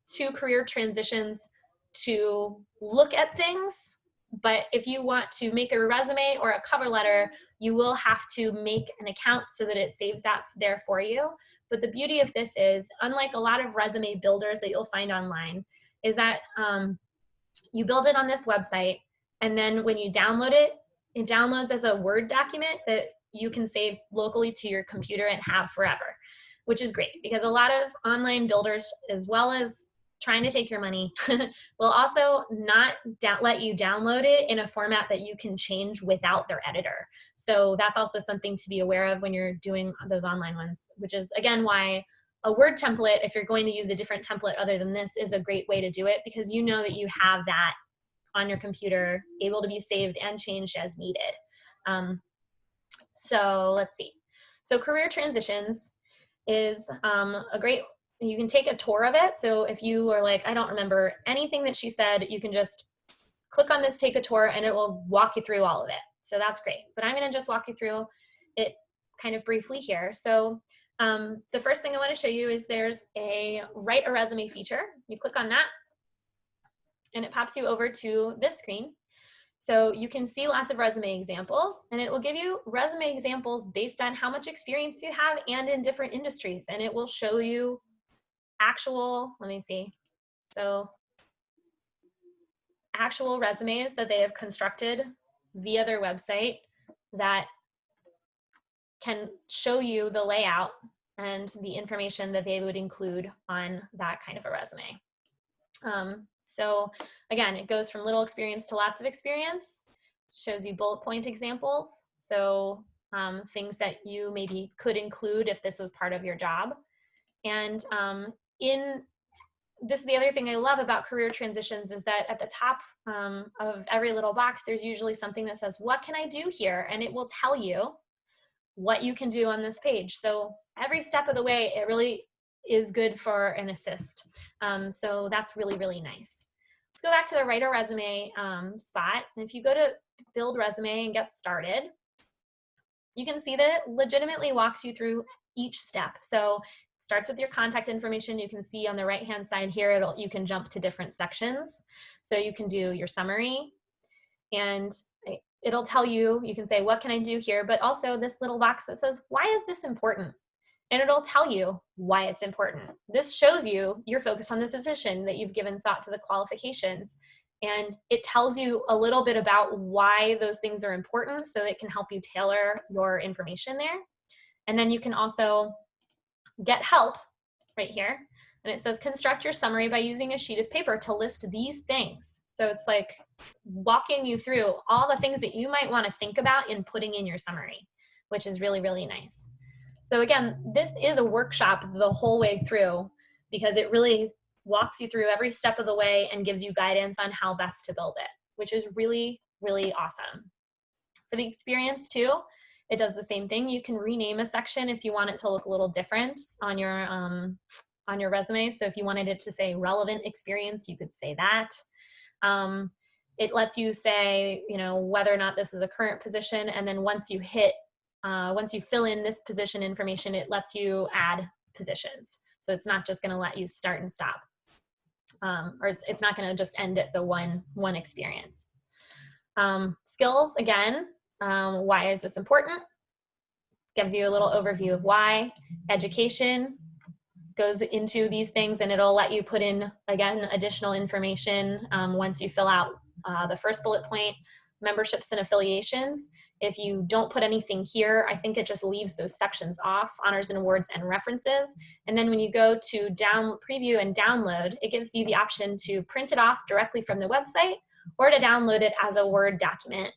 to career transitions to look at things. But if you want to make a resume or a cover letter, you will have to make an account so that it saves that there for you. But the beauty of this is, unlike a lot of resume builders that you'll find online, is that you build it on this website, and then when you download it, it downloads as a Word document that you can save locally to your computer and have forever, which is great because a lot of online builders, as well as trying to take your money, will also not let you download it in a format that you can change without their editor. So that's also something to be aware of when you're doing those online ones, which is again why a Word template, if you're going to use a different template other than this, is a great way to do it because you know that you have that on your computer, able to be saved and changed as needed. So let's see. So career transitions is a great, you can take a tour of it. So if you are like, I don't remember anything that she said, you can just click on this, take a tour, and it will walk you through all of it. So that's great. But I'm going to just walk you through it kind of briefly here. So the first thing I want to show you is there's a write a resume feature. You click on that and it pops you over to this screen. So you can see lots of resume examples, and it will give you resume examples based on how much experience you have and in different industries. And it will show you actual, let me see. So actual resumes that they have constructed via their website that can show you the layout and the information that they would include on that kind of a resume. So again, it goes from little experience to lots of experience, shows you bullet point examples. So things that you maybe could include if this was part of your job. And in this, the other thing I love about career transitions is that at the top of every little box, there's usually something that says, what can I do here? And it will tell you what you can do on this page. So every step of the way, it really is good for an assist. So that's really, really nice. Let's go back to the write a resume spot. And if you go to build resume and get started, you can see that it legitimately walks you through each step. So it starts with your contact information. You can see on the right-hand side here, you can jump to different sections. So you can do your summary, and it'll tell you, you can say, what can I do here? But also this little box that says, why is this important? And it'll tell you why it's important. This shows you you're focused on the position, that you've given thought to the qualifications. And it tells you a little bit about why those things are important, so it can help you tailor your information there. And then you can also get help right here. And it says, construct your summary by using a sheet of paper to list these things. So it's like walking you through all the things that you might want to think about in putting in your summary, which is really, really nice. So again, this is a workshop the whole way through because it really walks you through every step of the way and gives you guidance on how best to build it, which is really, really awesome. For the experience too, it does the same thing. You can rename a section if you want it to look a little different on your resume. So if you wanted it to say relevant experience, you could say that. It lets you say, you know, whether or not this is a current position. And then once you fill in this position information, it lets you add positions. So it's not just going to let you start and stop. Or it's not going to just end at the one experience. Skills, again, why is this important? Gives you a little overview of why. Education goes into these things, and it'll let you put in, again, additional information once you fill out the first bullet point. memberships and affiliations, if you don't put anything here, I think it just leaves those sections off, honors and awards and references. And then when you go to preview and download, it gives you the option to print it off directly from the website or to download it as a Word document.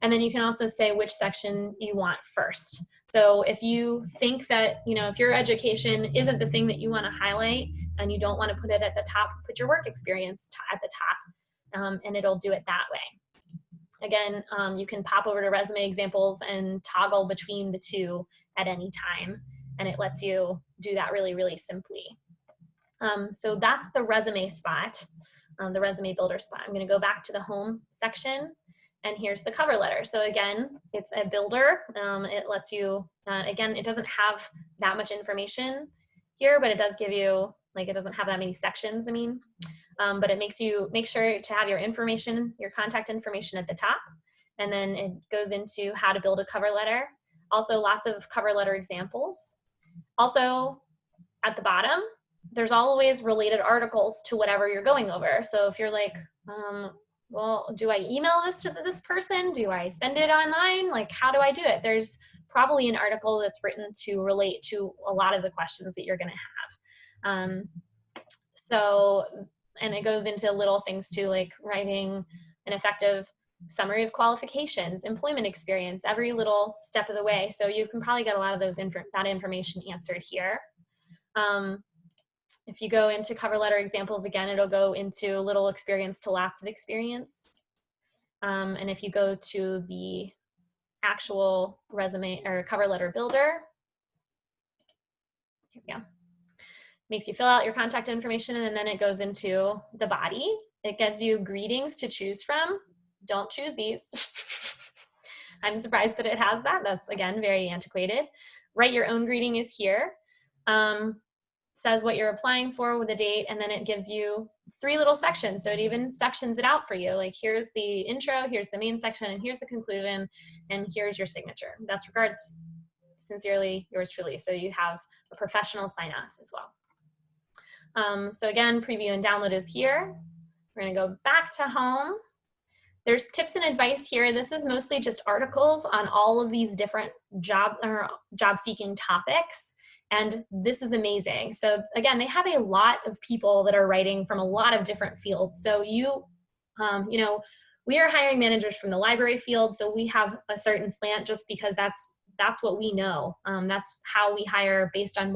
And then you can also say which section you want first. So if you think that, if your education isn't the thing that you want to highlight and you don't want to put it at the top, put your work experience at the top, and it'll do it that way. Again, you can pop over to resume examples and toggle between the two at any time, and it lets you do that really, really simply. So that's the resume spot, the resume builder spot. I'm going to go back to the home section, and here's the cover letter. So again, it's a builder. It lets you, again, it doesn't have that much information here, but it does give you, it doesn't have that many sections, but it makes you make sure to have your information, your contact information at the top, and then it goes into how to build a cover letter. Also, lots of cover letter examples. Also, at the bottom, there's always related articles to whatever you're going over. So if you're like, well, do I email this to this person? Do I send it online? How do I do it? There's probably an article that's written to relate to a lot of the questions that you're going to have. And it goes into little things too, like writing an effective summary of qualifications, employment experience, every little step of the way. So you can probably get a lot of that information answered here. If you go into cover letter examples, again, it'll go into little experience to lots of experience. And if you go to the actual resume or cover letter builder, here we go. Makes you fill out your contact information, and then it goes into the body. It gives you greetings to choose from. Don't choose these. I'm surprised that it has that. That's, again, very antiquated. Write your own greeting is here. Says what you're applying for with a date, and then it gives you 3 little sections. So it even sections it out for you. Here's the intro, here's the main section, and here's the conclusion, and here's your signature. Best regards, sincerely, yours truly. So you have a professional sign off as well. So again, preview and download is here. We're going to go back to home. There's tips and advice here. This is mostly just articles on all of these different job seeking topics. And this is amazing. So again, they have a lot of people that are writing from a lot of different fields. So we are hiring managers from the library field. So we have a certain slant just because that's what we know. That's how we hire based on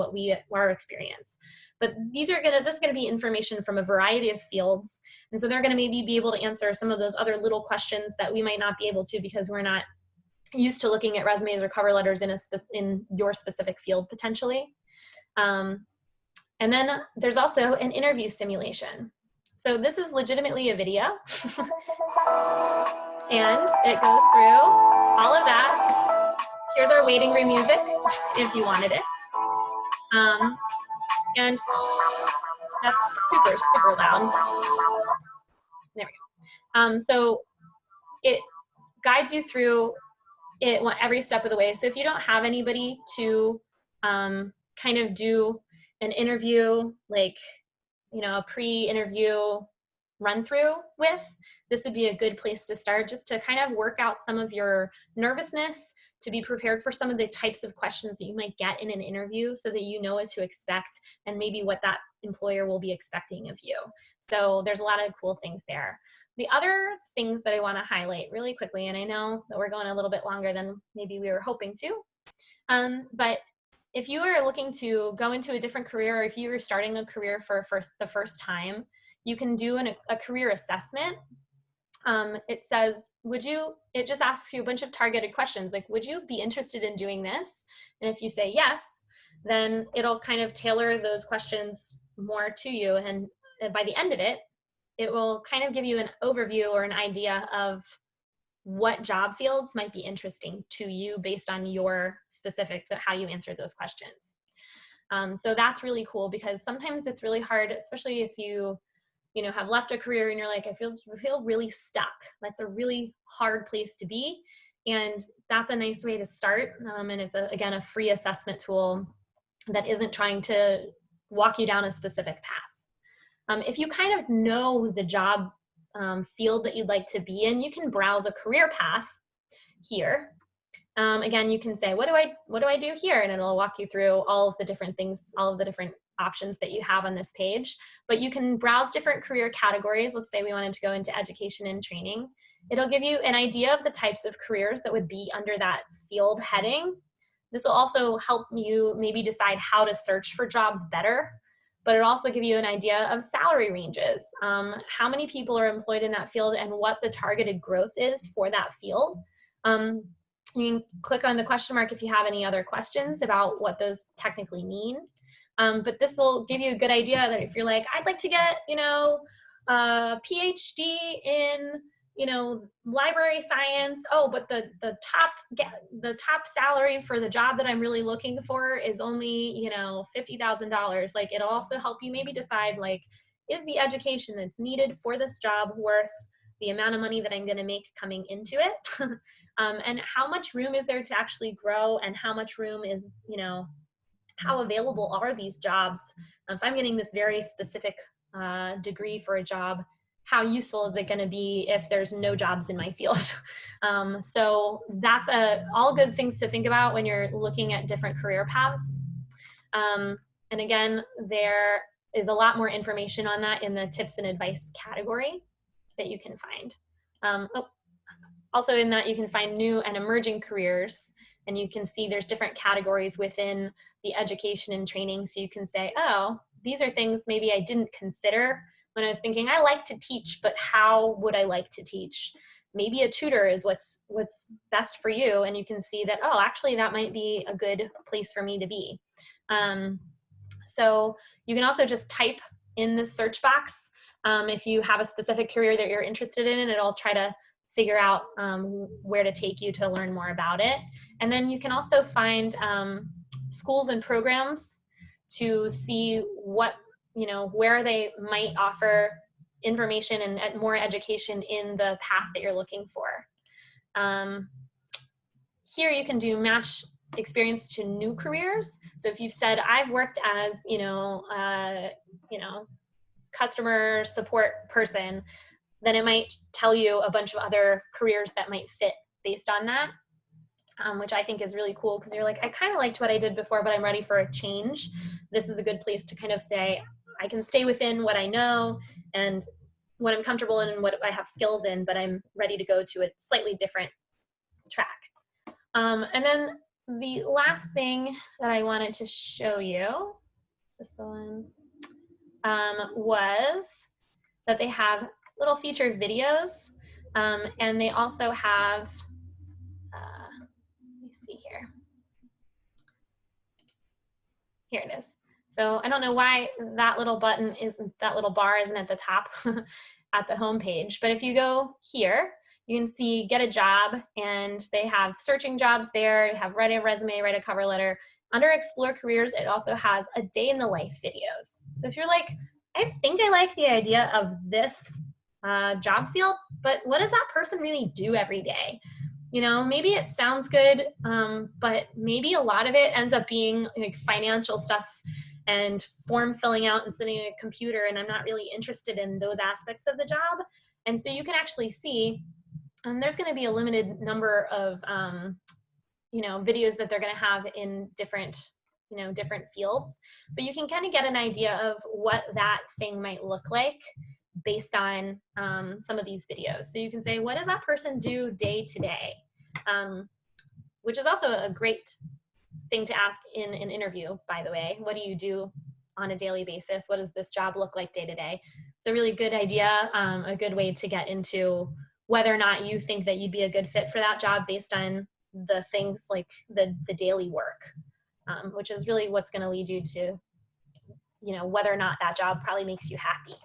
our experience. But this is going to be information from a variety of fields. And so they're going to maybe be able to answer some of those other little questions that we might not be able to because we're not used to looking at resumes or cover letters in your specific field potentially. And then there's also an interview simulation. So this is legitimately a video. And it goes through all of that. Here's our waiting room music, if you wanted it. And that's super, super loud. There we go. So it guides you through it every step of the way. So if you don't have anybody to kind of do an interview, a pre-interview run through with, this would be a good place to start, just to kind of work out some of your nervousness, to be prepared for some of the types of questions that you might get in an interview so that you know what to expect and maybe what that employer will be expecting of you. So there's a lot of cool things there. The other things that I want to highlight really quickly, and I know that we're going a little bit longer than maybe we were hoping to, but if you are looking to go into a different career, or if you are starting a career for the first time, you can do a career assessment. It says, it just asks you a bunch of targeted questions, like, would you be interested in doing this? And if you say yes, then it'll kind of tailor those questions more to you. And by the end of it, it will kind of give you an overview or an idea of what job fields might be interesting to you based on your specific, how you answered those questions. So that's really cool, because sometimes it's really hard, especially if you have left a career and you're like, I feel really stuck. That's a really hard place to be. And that's a nice way to start. And it's, again, a free assessment tool that isn't trying to walk you down a specific path. If you kind of know the job field that you'd like to be in, you can browse a career path here. Again, you can say, what do I do here? And it'll walk you through all of the different things, all of the different options that you have on this page. But you can browse different career categories. Let's say we wanted to go into education and training. It'll give you an idea of the types of careers that would be under that field heading. This will also help you maybe decide how to search for jobs better, but it'll also give you an idea of salary ranges, how many people are employed in that field and what the targeted growth is for that field. You can click on the question mark if you have any other questions about what those technically mean. But this will give you a good idea that if you're like, I'd like to get, a PhD in, library science. Oh, but the top salary for the job that I'm really looking for is only, $50,000. Like, it'll also help you maybe decide, like, is the education that's needed for this job worth the amount of money that I'm going to make coming into it? And how much room is there to actually grow, and how much room is, how available are these jobs? If I'm getting this very specific degree for a job, how useful is it going to be if there's no jobs in my field? So that's all good things to think about when you're looking at different career paths. And again, there is a lot more information on that in the tips and advice category that you can find. Also in that, you can find new and emerging careers, and you can see there's different categories within the education and training. So you can say, oh, these are things maybe I didn't consider when I was thinking, I like to teach, but how would I like to teach? Maybe a tutor is what's best for you. And you can see that, oh, actually that might be a good place for me to be. So you can also just type in the search box. If you have a specific career that you're interested in, and it'll try to figure out where to take you to learn more about it. And then you can also find schools and programs to see what, where they might offer information and more education in the path that you're looking for. Here you can do match experience to new careers. So if you've said, I've worked as, customer support person, then it might tell you a bunch of other careers that might fit based on that, which I think is really cool, because you're like, I kind of liked what I did before, but I'm ready for a change. This is a good place to kind of say, I can stay within what I know and what I'm comfortable in and what I have skills in, but I'm ready to go to a slightly different track. And then the last thing that I wanted to show you, this one, was that they have little featured videos, and they also have, let me see here. Here it is. So I don't know why that little button isn't, that little bar isn't at the top at the home page, but if you go here, you can see get a job, and they have searching jobs there. You have write a resume, write a cover letter. Under explore careers, it also has a day in the life videos. So if you're like, I think I like the idea of this job field, but what does that person really do every day? Maybe it sounds good, but maybe a lot of it ends up being like financial stuff and form filling out and sitting at a computer, and I'm not really interested in those aspects of the job. And so you can actually see, there's going to be a limited number of videos that they're going to have in different fields, but you can kind of get an idea of what that thing might look like based on some of these videos. So you can say, what does that person do day to day? Which is also a great thing to ask in an interview, by the way. What do you do on a daily basis? What does this job look like day to day? It's a really good idea, a good way to get into whether or not you think that you'd be a good fit for that job based on the things like the daily work, which is really what's going to lead you to, whether or not that job probably makes you happy.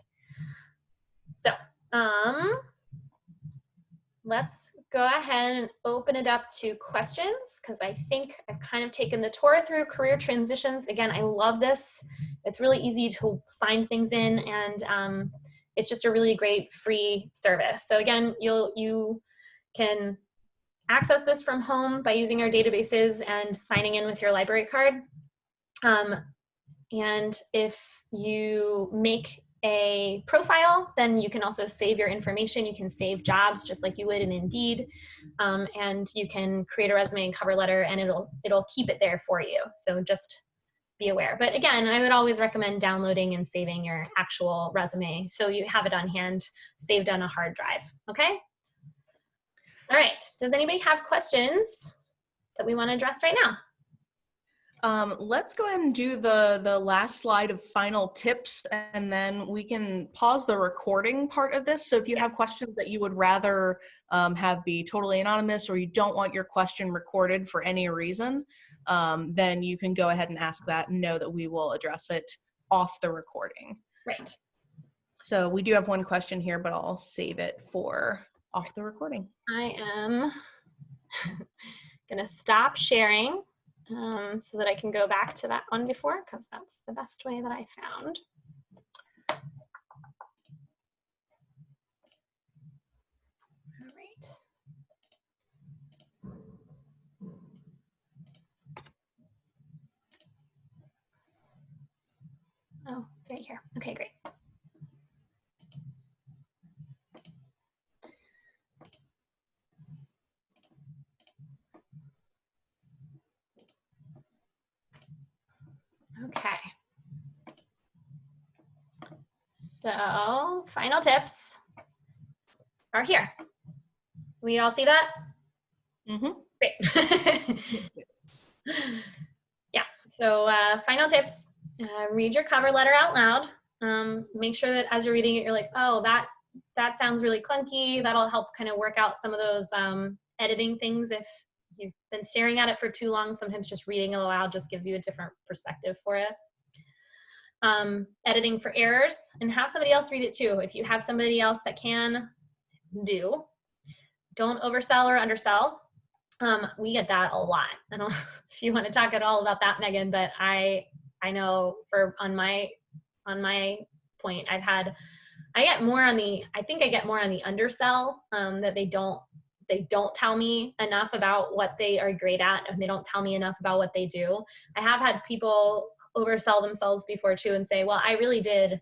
So let's go ahead and open it up to questions, because I think I've kind of taken the tour through career transitions. Again, I love this. It's really easy to find things in, and it's just a really great free service. So again, you can access this from home by using our databases and signing in with your library card. And if you make a profile, then you can also save your information. You can save jobs just like you would in Indeed, and you can create a resume and cover letter, and it'll keep it there for you. So just be aware. But again, I would always recommend downloading and saving your actual resume so you have it on hand, saved on a hard drive. Okay? All right. Does anybody have questions that we want to address right now? Let's go ahead and do the last slide of final tips, and then we can pause the recording part of this. So if you have questions that you would rather have be totally anonymous, or you don't want your question recorded for any reason, then you can go ahead and ask that and know that we will address it off the recording. Right. So we do have one question here, but I'll save it for off the recording. I am going to stop sharing so that I can go back to that one before, because that's the best way that I found. All right. Oh, it's right here. Okay, great. Okay. So final tips are here. We all see that? Mm-hmm. Great. Yeah. So final tips, read your cover letter out loud. Make sure that as you're reading it, you're like, oh, that sounds really clunky. That'll help kind of work out some of those editing things. If you've been staring at it for too long, sometimes just reading it aloud just gives you a different perspective for it. Editing for errors, and have somebody else read it too. If you have somebody else that can do, don't oversell or undersell. We get that a lot. I don't know if you want to talk at all about that, Megan, but I know on my point, I get more on the undersell, that they don't tell me enough about what they are great at, and they don't tell me enough about what they do. I have had people oversell themselves before too and say, well, I really did,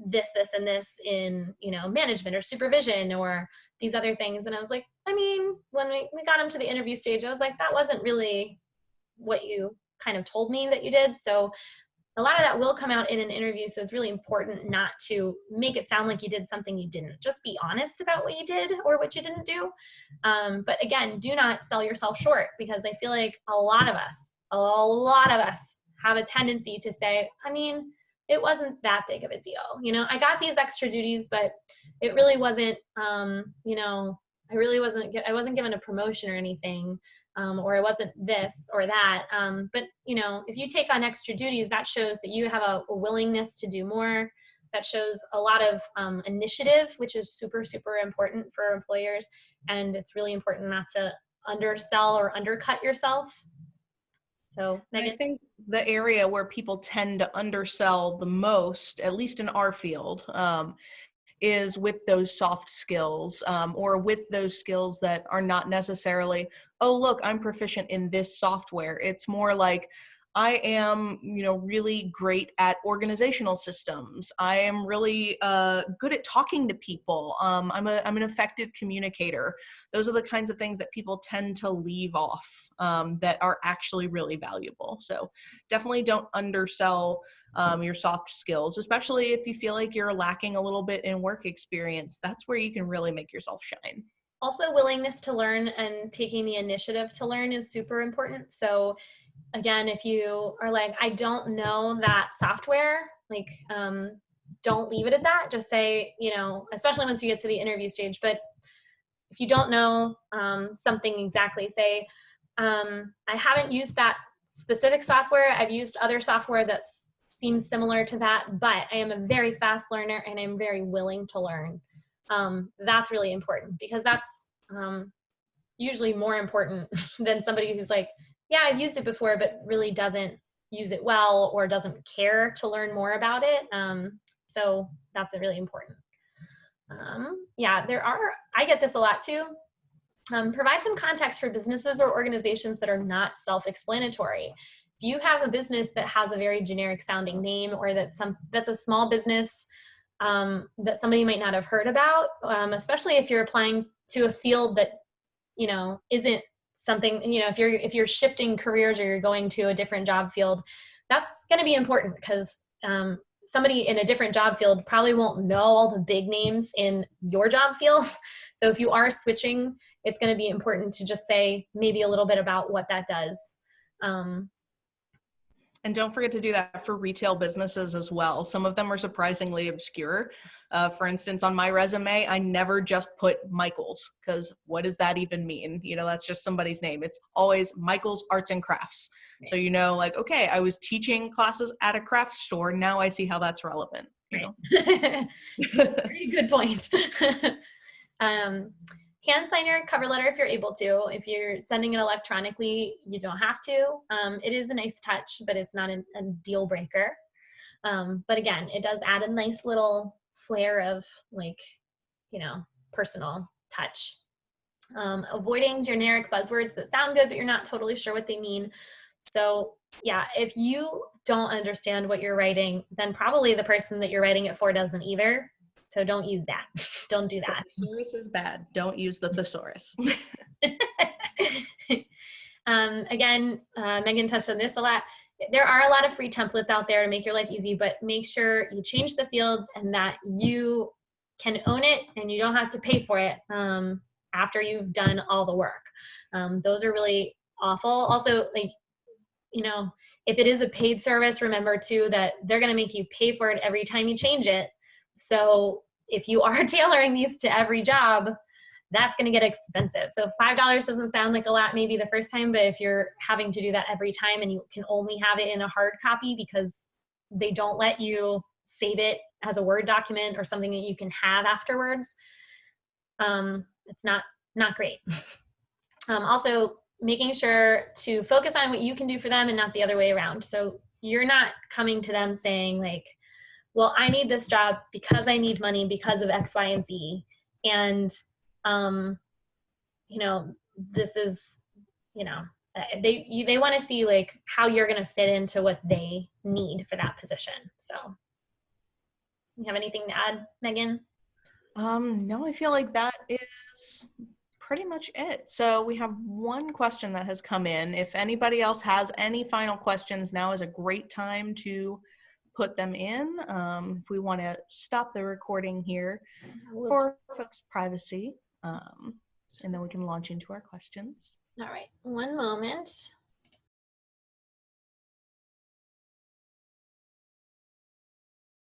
this, and this in, management or supervision or these other things. And I was like, I mean, when we got them to the interview stage, I was like, that wasn't really what you kind of told me that you did. So a lot of that will come out in an interview. So it's really important not to make it sound like you did something you didn't. Just be honest about what you did or what you didn't do. But again, do not sell yourself short, because I feel like a lot of us have a tendency to say, I mean, it wasn't that big of a deal. I got these extra duties, but it really wasn't, I wasn't given a promotion or anything, or it wasn't this or that. But if you take on extra duties, that shows that you have a willingness to do more. That shows a lot of initiative, which is super, super important for employers. And it's really important not to undersell or undercut yourself. So, Megan? I think the area where people tend to undersell the most, at least in our field, is with those soft skills, or with those skills that are not necessarily, oh, look, I'm proficient in this software. It's more like, I am, really great at organizational systems. I am really good at talking to people. I'm an effective communicator. Those are the kinds of things that people tend to leave off, that are actually really valuable. So definitely don't undersell your soft skills, especially if you feel like you're lacking a little bit in work experience. That's where you can really make yourself shine. Also, willingness to learn and taking the initiative to learn is super important. So again, if you are like, I don't know that software, don't leave it at that. Just say, especially once you get to the interview stage, but if you don't know something exactly, say, I haven't used that specific software. I've used other software that seems similar to that, but I am a very fast learner and I'm very willing to learn. That's really important, because that's usually more important than somebody who's like, yeah, I've used it before, but really doesn't use it well or doesn't care to learn more about it. So that's really important. I get this a lot too. Provide some context for businesses or organizations that are not self-explanatory. you have a business that has a very generic sounding name, or that's a small business that somebody might not have heard about, especially if you're applying to a field that, you know, isn't something, you know, if you're shifting careers or you're going to a different job field, that's going to be important because somebody in a different job field probably won't know all the big names in your job field. So if you are switching, it's going to be important to just say maybe a little bit about what that does. And don't forget to do that for retail businesses as well. Some of them are surprisingly obscure. For instance, on my resume, I never just put Michael's, because what does that even mean? You know, that's just somebody's name. It's always Michael's Arts and Crafts. So, you know, like, okay, I was teaching classes at a craft store. Now I see how that's relevant. You know? Very good point. Hand sign your cover letter if you're able to. If you're sending it electronically, you don't have to. It is a nice touch, but it's not a deal breaker. But again, it does add a nice little flair of, like, you know, personal touch. Avoiding generic buzzwords that sound good, but you're not totally sure what they mean. So yeah, if you don't understand what you're writing, then probably the person that you're writing it for doesn't either. So don't use that. Don't do that. Thesaurus is bad. Don't use the thesaurus. Again, Megan touched on this a lot. There are a lot of free templates out there to make your life easy, but make sure you change the fields and that you can own it and you don't have to pay for it after you've done all the work. Those are really awful. Also, like, you know, if it is a paid service, remember too that they're going to make you pay for it every time you change it. So if you are tailoring these to every job, that's going to get expensive. So $5 doesn't sound like a lot maybe the first time, but if you're having to do that every time and you can only have it in a hard copy because they don't let you save it as a Word document or something that you can have afterwards, it's not great. Also, making sure to focus on what you can do for them and not the other way around. So you're not coming to them saying like, well, I need this job because I need money because of X, Y, and Z. And, you know, this is, you know, they want to see like how you're going to fit into what they need for that position. So you have anything to add, Megan? No, I feel like that is pretty much it. So we have one question that has come in. If anybody else has any final questions, now is a great time to put them in. If we want to stop the recording here for folks' privacy, and then we can launch into our questions. All right, one moment.